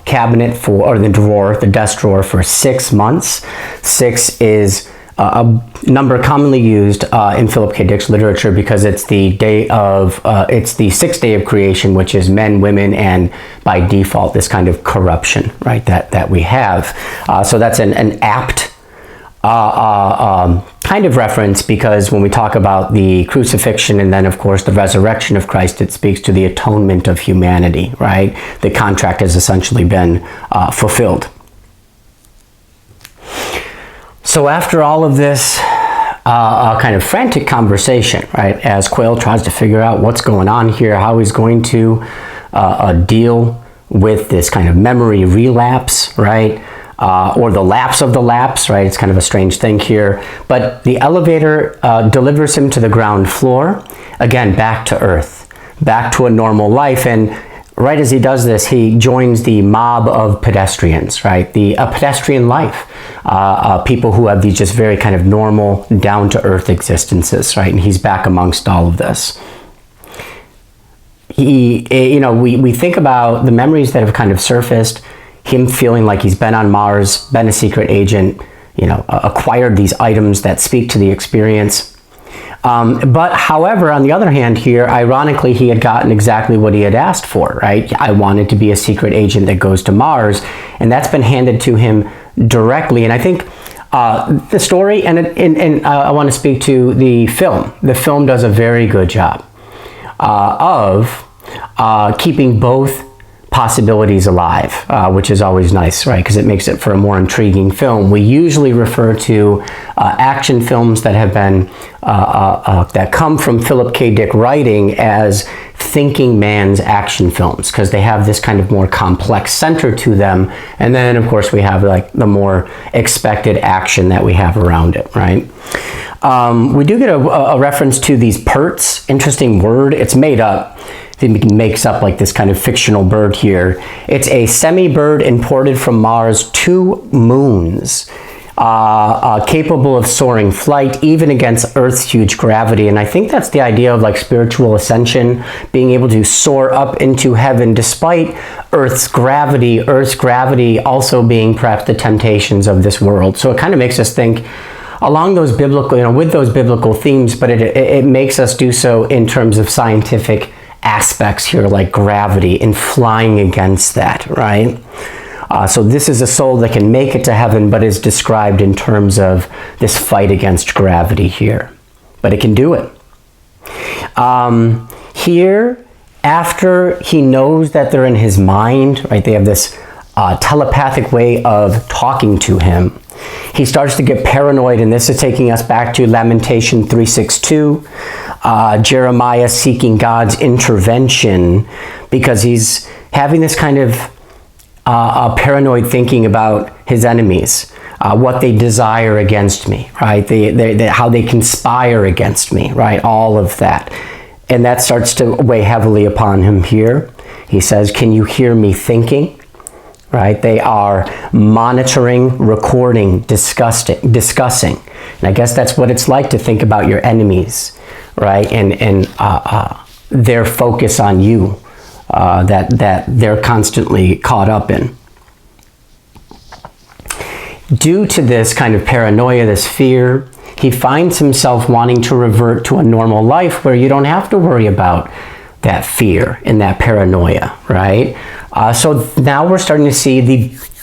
cabinet or the drawer, the desk drawer, for 6 months. 6 is a number commonly used in Philip K. Dick's literature, because it's the day of, it's the 6th day of creation, which is men, women, and by default, this kind of corruption, right, that we have. So that's an apt kind of reference, because when we talk about the crucifixion and then, of course, the resurrection of Christ, it speaks to the atonement of humanity, right? The contract has essentially been fulfilled. So after all of this kind of frantic conversation, right, as Quail tries to figure out what's going on here, how he's going to deal with this kind of memory relapse, right, or the lapse of the lapse, right, it's kind of a strange thing here, but the elevator delivers him to the ground floor, again, back to earth, back to a normal life, and right as he does this, he joins the mob of pedestrians, right? A pedestrian life. People who have these just very kind of normal, down-to-earth existences, right? And he's back amongst all of this. We think about the memories that have kind of surfaced, him feeling like he's been on Mars, been a secret agent, acquired these items that speak to the experience. But however, on the other hand here, ironically, he had gotten exactly what he had asked for, right? I wanted to be a secret agent that goes to Mars, and that's been handed to him directly. And I think the story, and I want to speak to the film. The film does a very good job of keeping both possibilities alive, which is always nice, right? Because it makes it for a more intriguing film. We usually refer to action films that have been that come from Philip K. Dick writing as thinking man's action films, because they have this kind of more complex center to them. And then, of course, we have like the more expected action that we have around it, right? We do get a reference to these perts. Interesting word. It's made up. It makes up like this kind of fictional bird here. It's a semi-bird imported from Mars 2 moons, capable of soaring flight even against Earth's huge gravity. And I think that's the idea of like spiritual ascension, being able to soar up into heaven despite Earth's gravity also being perhaps the temptations of this world. So it kind of makes us think along those biblical, with those biblical themes, but it makes us do so in terms of scientific aspects here, like gravity and flying against that, right? So this is a soul that can make it to heaven, but is described in terms of this fight against gravity here. But it can do it. Here, after he knows that they're in his mind, right? They have this telepathic way of talking to him. He starts to get paranoid, and this is taking us back to Lamentation 3:6-2, Jeremiah seeking God's intervention, because he's having this kind of paranoid thinking about his enemies, what they desire against me, right? How they conspire against me, right? All of that. And that starts to weigh heavily upon him here. He says, can you hear me thinking? Right? They are monitoring, recording, discussing. And I guess that's what it's like to think about your enemies, right? And their focus on you, that they're constantly caught up in. Due to this kind of paranoia, this fear, he finds himself wanting to revert to a normal life where you don't have to worry about that fear and that paranoia, right? So now we're starting to see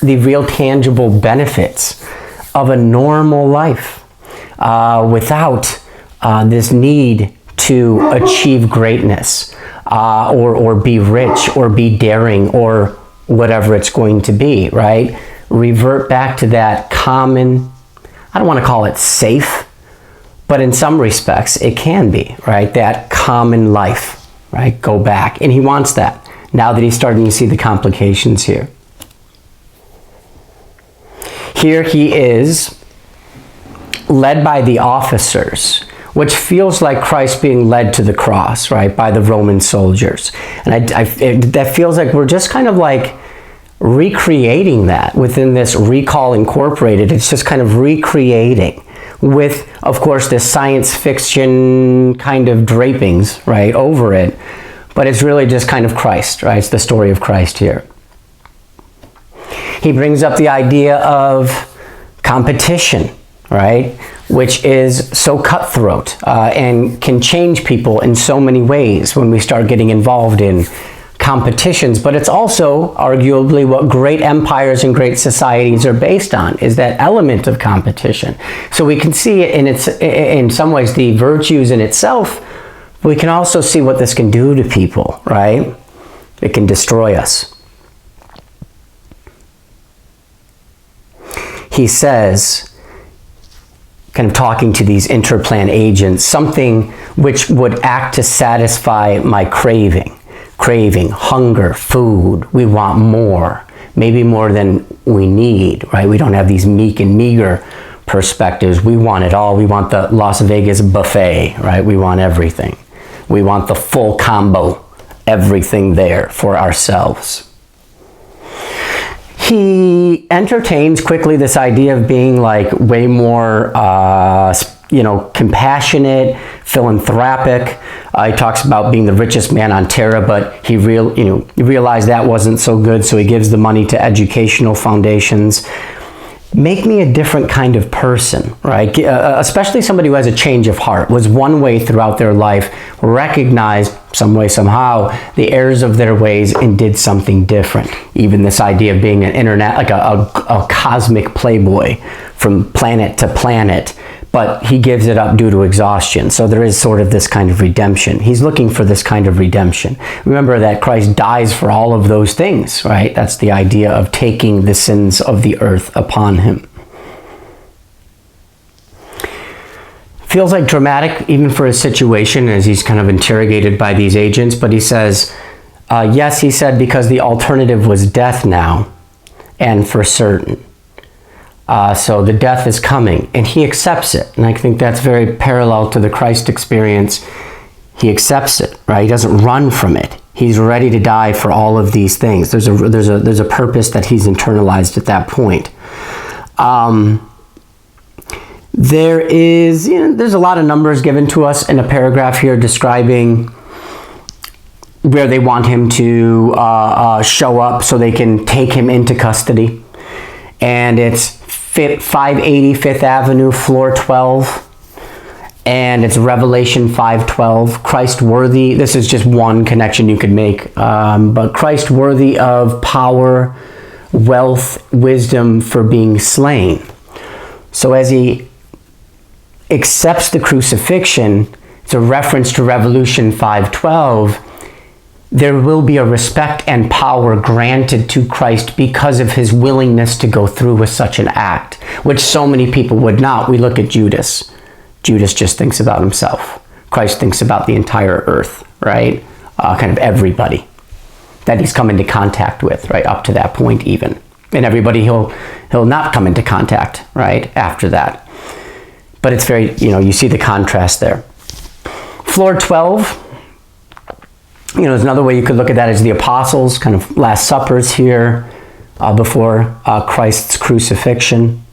the real tangible benefits of a normal life without this need to achieve greatness or be rich or be daring or whatever it's going to be, right? Revert back to that common, I don't want to call it safe, but in some respects it can be, right? That common life, right? Go back. And he wants that now that he's starting to see the complications here. Here he is led by the officers, which feels like Christ being led to the cross, right? By the Roman soldiers. And that feels like we're just kind of like recreating that within this Rekall Incorporated. It's just kind of recreating with, of course, this science fiction kind of drapings, right, over it. But it's really just kind of Christ, right? It's the story of Christ here. He brings up the idea of competition, right? Which is so cutthroat and can change people in so many ways when we start getting involved in competitions. But it's also arguably what great empires and great societies are based on, is that element of competition. So we can see it in some ways the virtues in itself. We can also see what this can do to people, right? It can destroy us. He says, kind of talking to these Interplan agents, something which would act to satisfy my craving, hunger, food. We want more, maybe more than we need, right? We don't have these meek and meager perspectives. We want it all. We want the Las Vegas buffet, right? We want everything. We want the full combo, everything there for ourselves. He entertains quickly this idea of being like way more, compassionate, philanthropic. He talks about being the richest man on Terra, but he realized that wasn't so good, so he gives the money to educational foundations. Make me a different kind of person, right? Especially somebody who has a change of heart, was one way throughout their life, recognized some way, somehow, the errors of their ways and did something different. Even this idea of being an internet, like a cosmic playboy from planet to planet, but he gives it up due to exhaustion. So there is sort of this kind of redemption. He's looking for this kind of redemption. Remember that Christ dies for all of those things, right? That's the idea of taking the sins of the earth upon him. Feels like dramatic even for his situation as he's kind of interrogated by these agents, but he says, yes, he said, because the alternative was death now, and for certain. So the death is coming, and he accepts it. And I think that's very parallel to the Christ experience. He accepts it, right? He doesn't run from it. He's ready to die for all of these things. There's a purpose that he's internalized at that point. There's a lot of numbers given to us in a paragraph here describing where they want him to show up so they can take him into custody. And it's 580 Fifth Avenue, floor 12. And it's Revelation 5:12. Christ worthy, this is just one connection you could make, but Christ worthy of power, wealth, wisdom for being slain. So as he accepts the crucifixion, it's a reference to Revelation 5:12. there will be a respect and power granted to Christ because of his willingness to go through with such an act, which so many people would not. We look at Judas. Judas just thinks about himself. Christ thinks about the entire earth, right? Kind of everybody that he's come into contact with, right? Up to that point even. And everybody he'll not come into contact, right? After that. But it's very, you see the contrast there. Floor 12. There's another way you could look at that as the apostles, kind of Last Suppers here before Christ's crucifixion.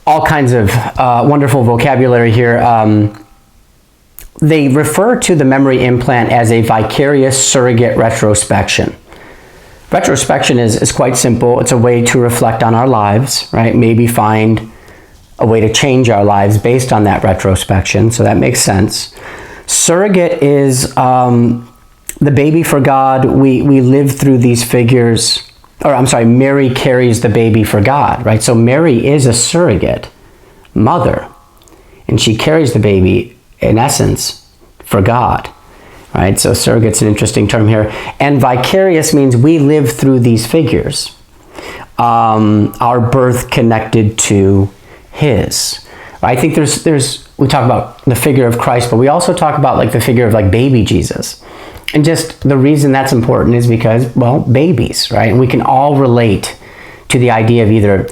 All kinds of wonderful vocabulary here. They refer to the memory implant as a vicarious surrogate retrospection. Retrospection is quite simple. It's a way to reflect on our lives, right? Maybe find a way to change our lives based on that retrospection. So that makes sense. Surrogate is the baby for God. We live through these figures, Mary carries the baby for God, right? So Mary is a surrogate mother, and she carries the baby, in essence, for God, right? So surrogate's an interesting term here. And vicarious means we live through these figures. Our birth connected to his. I think we talk about the figure of Christ, but we also talk about like the figure of like baby Jesus. And just the reason that's important is because, well, babies, right? And we can all relate to the idea of either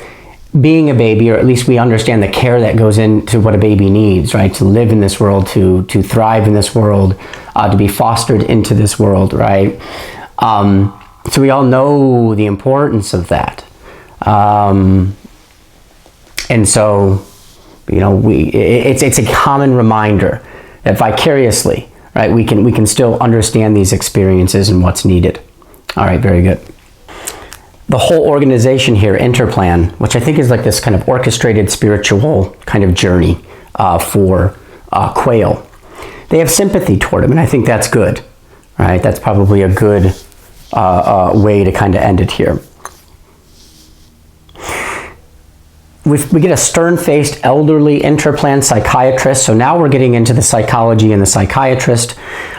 being a baby, or at least we understand the care that goes into what a baby needs, right? To live in this world, to thrive in this world, to be fostered into this world, right? So we all know the importance of that. And so, it's a common reminder that vicariously, right, we can still understand these experiences and what's needed. All right, very good. The whole organization here, Interplan, which I think is like this kind of orchestrated spiritual kind of journey for Quail. They have sympathy toward him, and I think that's good, right? That's probably a good way to kind of end it here. We get a stern-faced elderly Interplan psychiatrist. So now we're getting into the psychology and the psychiatrist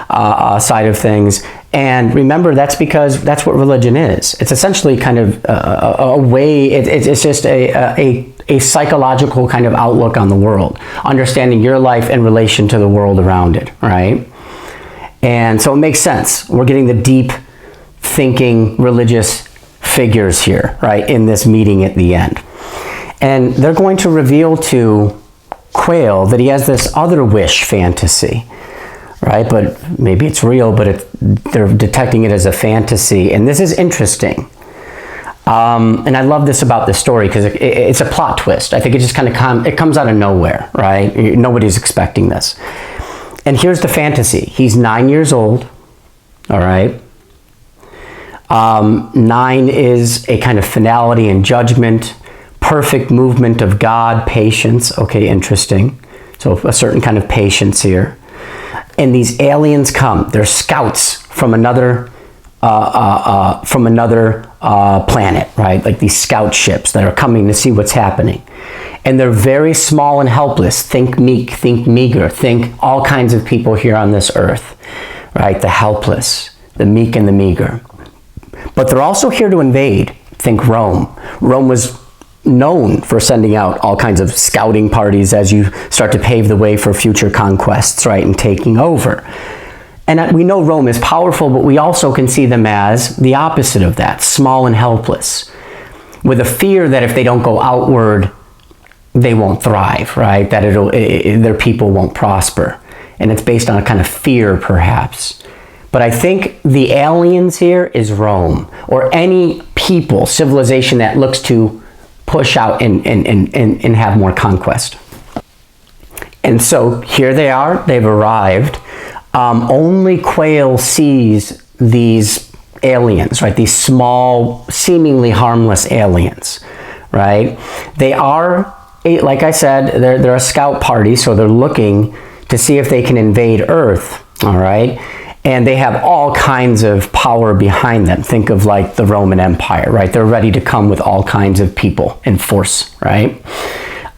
side of things. And remember, that's because that's what religion is. It's essentially kind of a way, it's just a psychological kind of outlook on the world, understanding your life in relation to the world around it, right? And so it makes sense. We're getting the deep thinking religious figures here, right, in this meeting at the end. And they're going to reveal to Quail that he has this other wish fantasy, right? But maybe it's real, but they're detecting it as a fantasy. And this is interesting. And I love this about this story because it's a plot twist. I think it just kind of it comes out of nowhere, right? Nobody's expecting this. And here's the fantasy. He's 9 years old, all right? 9 is a kind of finality and judgment, perfect movement of God, patience. Okay, interesting. So a certain kind of patience here. And these aliens come. They're scouts from another planet, right? Like these scout ships that are coming to see what's happening. And they're very small and helpless. Think meek, think meager, think all kinds of people here on this earth, right? The helpless, the meek and the meager. But they're also here to invade. Think Rome. Rome was known for sending out all kinds of scouting parties as you start to pave the way for future conquests, right, and taking over. And we know Rome is powerful, but we also can see them as the opposite of that, small and helpless, with a fear that if they don't go outward, they won't thrive, right, that their people won't prosper. And it's based on a kind of fear, perhaps. But I think the aliens here is Rome, or any people, civilization that looks to push out and have more conquest. And so here they are, they've arrived. Only Quail sees these aliens, right? These small, seemingly harmless aliens, right? They are, like I said, they're a scout party, so they're looking to see if they can invade Earth, all right? And they have all kinds of power behind them. Think of like the Roman Empire, right? They're ready to come with all kinds of people in force, right?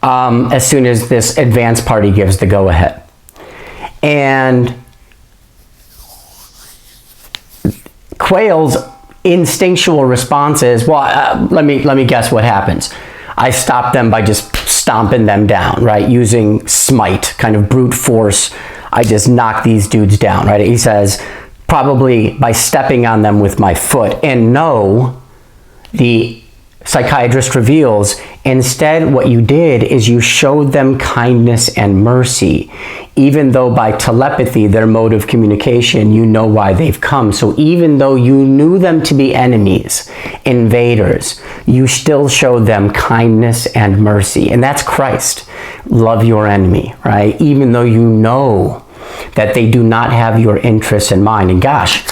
As soon as this advance party gives the go-ahead. And Quail's instinctual response is, well, let me guess what happens. I stop them by just stomping them down, right? Using smite, kind of brute force. I just knock these dudes down, right? He says, probably by stepping on them with my foot. And no, the psychiatrist reveals, instead what you did is you showed them kindness and mercy, even though by telepathy, their mode of communication, you know why they've come. So even though you knew them to be enemies, invaders, you still showed them kindness and mercy. And that's Christ. Love your enemy, right? Even though you know that they do not have your interests in mind. And gosh,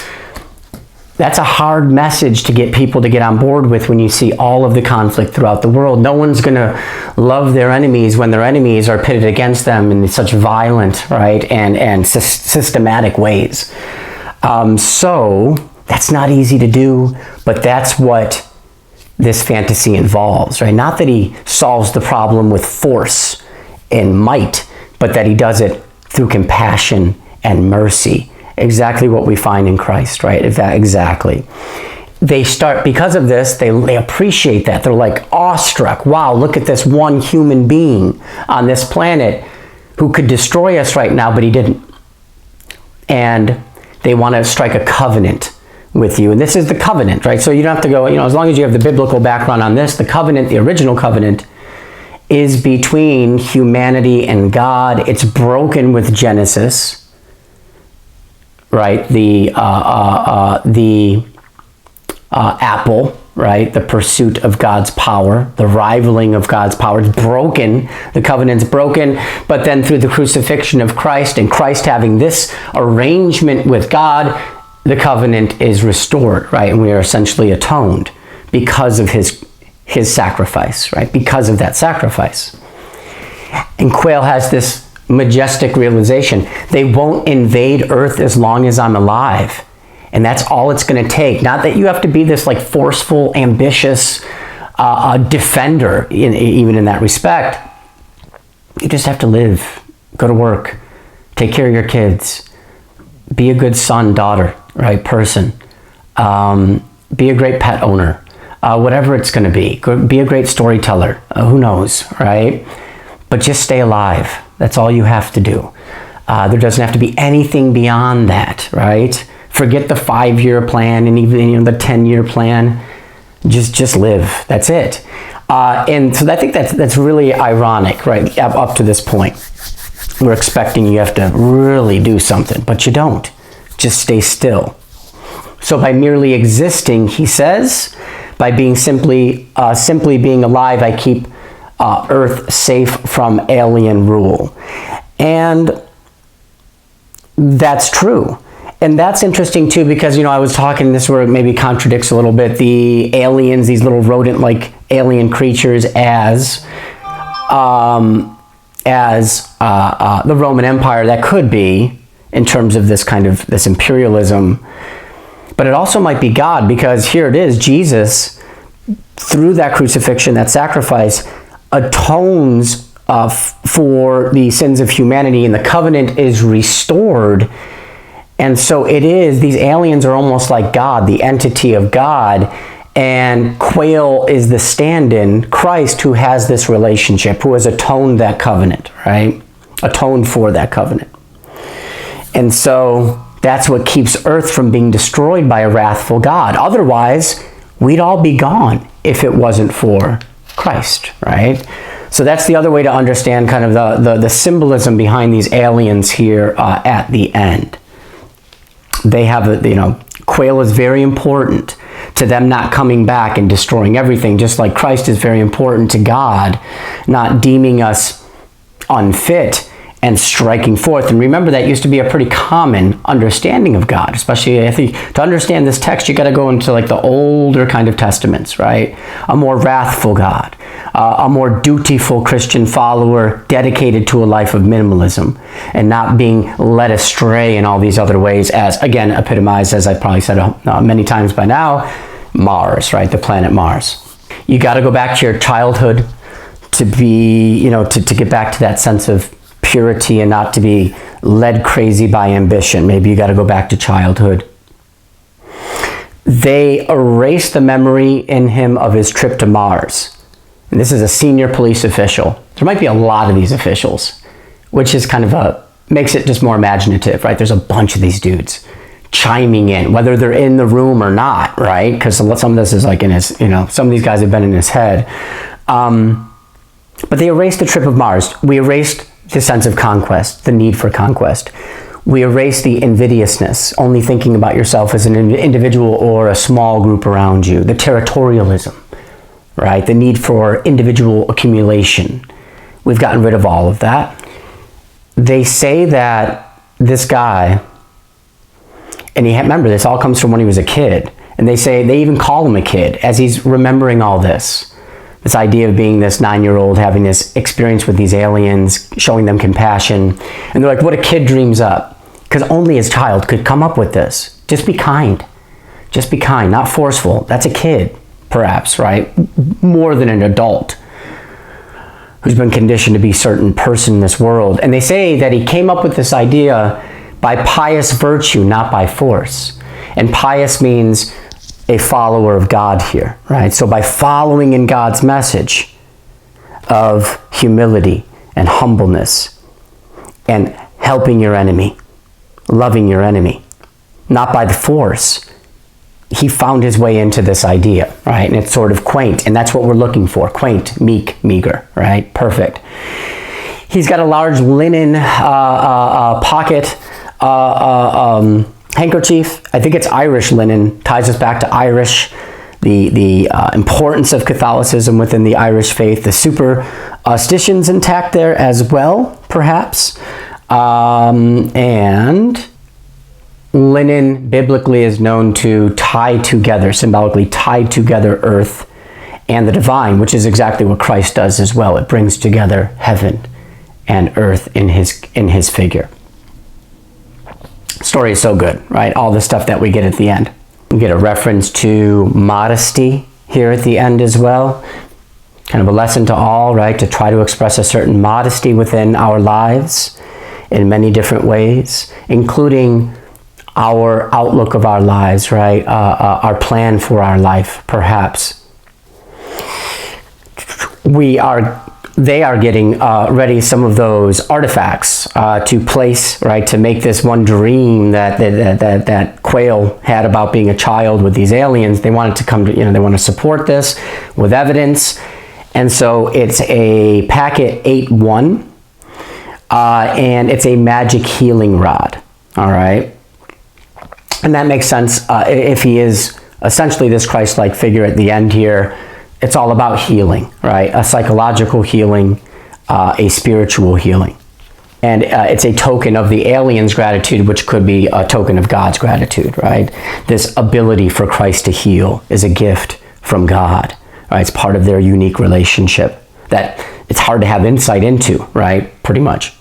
that's a hard message to get people to get on board with when you see all of the conflict throughout the world. No one's going to love their enemies when their enemies are pitted against them in such violent, right, and systematic ways. So that's not easy to do, but that's what this fantasy involves, right? Not that he solves the problem with force and might, but that he does it through compassion and mercy. Exactly what we find in Christ, right? Exactly. They start, because of this, they appreciate that. They're like awestruck. Wow, look at this one human being on this planet who could destroy us right now, but he didn't. And they want to strike a covenant with you. And this is the covenant, right? So you don't have to go, as long as you have the biblical background on this, the covenant, the original covenant, is between humanity and God. It's broken with Genesis. Right, the apple, right, the pursuit of God's power, the rivaling of God's power is broken. The covenant's broken, but then through the crucifixion of Christ and Christ having this arrangement with God, the covenant is restored, right, and we are essentially atoned because of his sacrifice, right, because of that sacrifice. And Quail has this majestic realization. They won't invade Earth as long as I'm alive. And that's all it's going to take. Not that you have to be this like forceful, ambitious defender, even in that respect. You just have to live, go to work, take care of your kids, be a good son, daughter, right, person. Be a great pet owner, whatever it's going to be. Be a great storyteller, who knows, right? But just stay alive. That's all you have to do. There doesn't have to be anything beyond that, right? Forget the 5-year plan and even the 10-year plan. Just live. That's it. And so I think that's really ironic, right? Up to this point, we're expecting you have to really do something, but you don't. Just stay still. So by merely existing, he says, by being simply being alive, I keep Earth safe from alien rule. And that's true. And that's interesting too, because, I was talking, this where it maybe contradicts a little bit, the aliens, these little rodent-like alien creatures as the Roman Empire, that could be in terms of this kind of, this imperialism. But it also might be God, because here it is, Jesus, through that crucifixion, that sacrifice, atones for the sins of humanity, and the covenant is restored. And so it is, these aliens are almost like God, the entity of God, and Quail is the stand-in, Christ, who has this relationship, who has atoned that covenant, right? Atoned for that covenant. And so that's what keeps Earth from being destroyed by a wrathful God. Otherwise, we'd all be gone if it wasn't for Christ, right? So that's the other way to understand kind of the symbolism behind these aliens here at the end. They have, Quail is very important to them, not coming back and destroying everything, just like Christ is very important to God, not deeming us unfit and striking forth. And remember, that used to be a pretty common understanding of God, especially, I think, to understand this text, you got to go into like the older kind of testaments, right? A more wrathful God, a more dutiful Christian follower dedicated to a life of minimalism and not being led astray in all these other ways, as again epitomized, as I probably said many times by now, Mars, right? The planet Mars. You got to go back to your childhood to be, to get back to that sense of purity and not to be led crazy by ambition. Maybe you got to go back to childhood. they erased the memory in him of his trip to Mars. And this is a senior police official. There might be a lot of these officials, which is kind of makes it just more imaginative, right? There's a bunch of these dudes chiming in, whether they're in the room or not, right? Because some of this is like in his, some of these guys have been in his head. But they erased the trip of Mars. We erased the sense of conquest, the need for conquest. We erase the invidiousness, only thinking about yourself as an individual or a small group around you. The territorialism, right? The need for individual accumulation. We've gotten rid of all of that. They say that this guy, and remember, this all comes from when he was a kid. And they even call him a kid as he's remembering all this. This idea of being this 9-year-old, having this experience with these aliens, showing them compassion. And they're like, what a kid dreams up. Because only his child could come up with this. Just be kind. Just be kind, not forceful. That's a kid, perhaps, right? More than an adult who's been conditioned to be a certain person in this world. And they say that he came up with this idea by pious virtue, not by force. And pious means a follower of God here, right? So by following in God's message of humility and humbleness and helping your enemy, loving your enemy, not by the force, he found his way into this idea, right? And it's sort of quaint, and that's what we're looking for. Quaint, meek, meager, right? Perfect. He's got a large linen pocket handkerchief. I think it's Irish linen. Ties us back to Irish, the importance of Catholicism within the Irish faith, the superstitions intact there as well, perhaps. And linen biblically is known to tie together, symbolically tie together earth and the divine, which is exactly what Christ does as well. It brings together heaven and earth in his figure. Story is so good, right? All the stuff that we get at the end. We get a reference to modesty here at the end as well. Kind of a lesson to all, right? To try to express a certain modesty within our lives in many different ways, including our outlook of our lives, right? Our plan for our life, perhaps. They are getting ready some of those artifacts to place, right, to make this one dream that Quail had about being a child with these aliens. They wanted to come to, they want to support this with evidence. And so it's a packet 8-1, and it's a magic healing rod, all right? And that makes sense if he is essentially this Christ-like figure at the end here. It's all about healing, right? A psychological healing, a spiritual healing. And it's a token of the alien's gratitude, which could be a token of God's gratitude, right? This ability for Christ to heal is a gift from God, right? It's part of their unique relationship that it's hard to have insight into, right? Pretty much.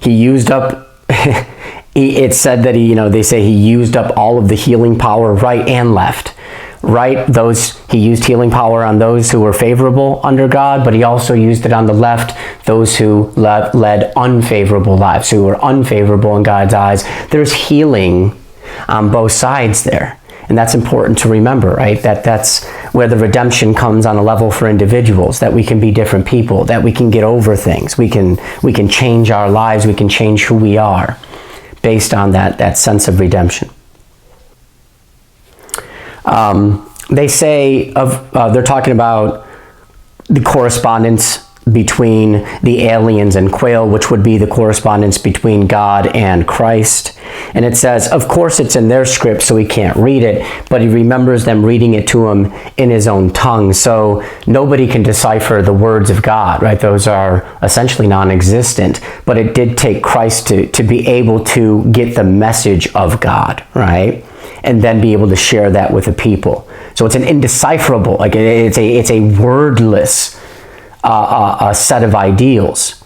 He used up... It's said that they say he used up all of the healing power right and left. Right, he used healing power on those who were favorable under God, but he also used it on the left, those who led unfavorable lives, who were unfavorable in God's eyes. There's healing on both sides there. And that's important to remember, right? That's where the redemption comes on a level for individuals, that we can be different people, that we can get over things. We can change our lives, we can change who we are based on that sense of redemption. They say they're talking about the correspondence between the aliens and Quail, which would be the correspondence between God and Christ. And it says, of course it's in their script, so he can't read it, but he remembers them reading it to him in his own tongue. So nobody can decipher the words of God, right? Those are essentially non-existent, but it did take Christ to be able to get the message of God, right? And then be able to share that with the people. So it's an indecipherable, like it's a wordless a set of ideals,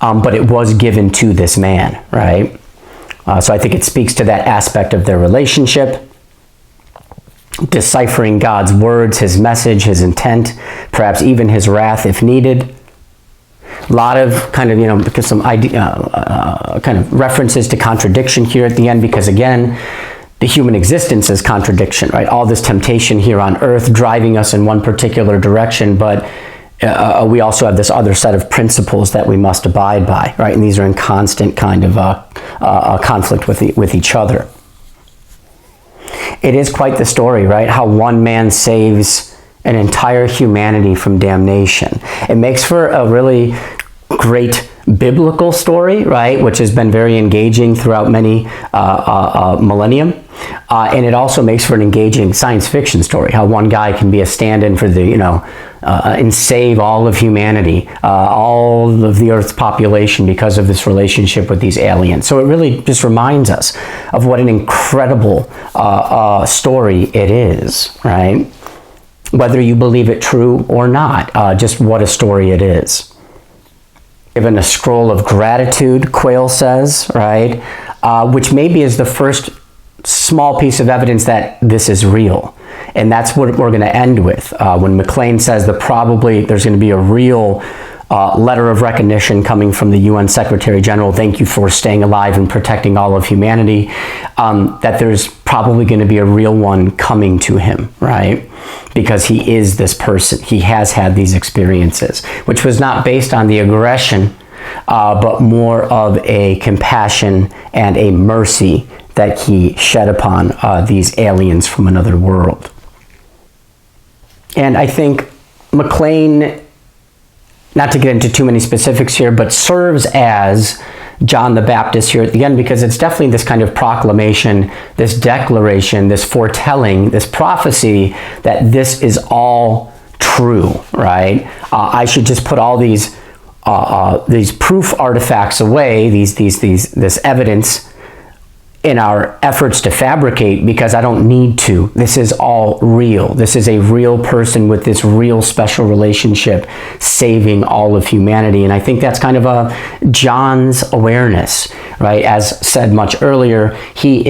but it was given to this man, right? So I think it speaks to that aspect of their relationship, deciphering God's words, his message, his intent, perhaps even his wrath if needed. A lot of kind of, because some kind of references to contradiction here at the end, because again, the human existence is contradiction, right? All this temptation here on earth driving us in one particular direction, but we also have this other set of principles that we must abide by, right? And these are in constant kind of conflict with each other. It is quite the story, right? How one man saves an entire humanity from damnation. It makes for a really great biblical story, right? Which has been very engaging throughout many millennium. And it also makes for an engaging science fiction story, how one guy can be a stand-in for the, and save all of humanity, all of the Earth's population because of this relationship with these aliens. So it really just reminds us of what an incredible story it is, right? Whether you believe it true or not, just what a story it is. Given a scroll of gratitude, Quail says, right? Which maybe is the first small piece of evidence that this is real. And that's what we're going to end with. When McClane says that probably there's going to be a real letter of recognition coming from the UN Secretary General, thank you for staying alive and protecting all of humanity, that there's probably going to be a real one coming to him, right? Because he is this person. He has had these experiences, which was not based on the aggression, but more of a compassion and a mercy that he shed upon these aliens from another world. And I think McClane, not to get into too many specifics here, but serves as John the Baptist here at the end, because it's definitely this kind of proclamation, this declaration, this foretelling, this prophecy that this is all true, right? I should just put all these proof artifacts away, this evidence, in our efforts to fabricate, because I don't need to. This is all real. This is a real person with this real special relationship saving all of humanity. And I think that's kind of a John's awareness, right? As said much earlier, he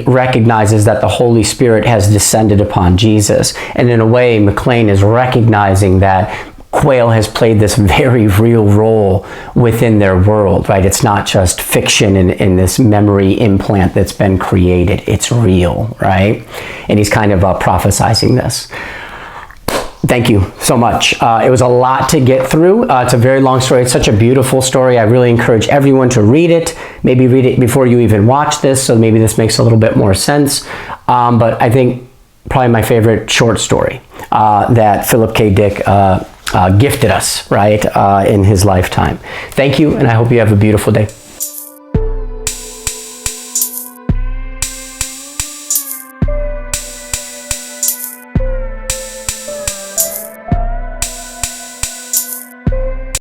recognizes that the Holy Spirit has descended upon Jesus. And in a way, McClane is recognizing that Quail has played this very real role within their world, right? It's not just fiction in this memory implant that's been created. It's real, right? And he's kind of prophesizing this. Thank you so much. It was a lot to get through. It's a very long story. It's such a beautiful story. I really encourage everyone to read it. Maybe read it before you even watch this, so maybe this makes a little bit more sense. But I think probably my favorite short story that Philip K. Dick gifted us, right, in his lifetime. Thank you, and I hope you have a beautiful day.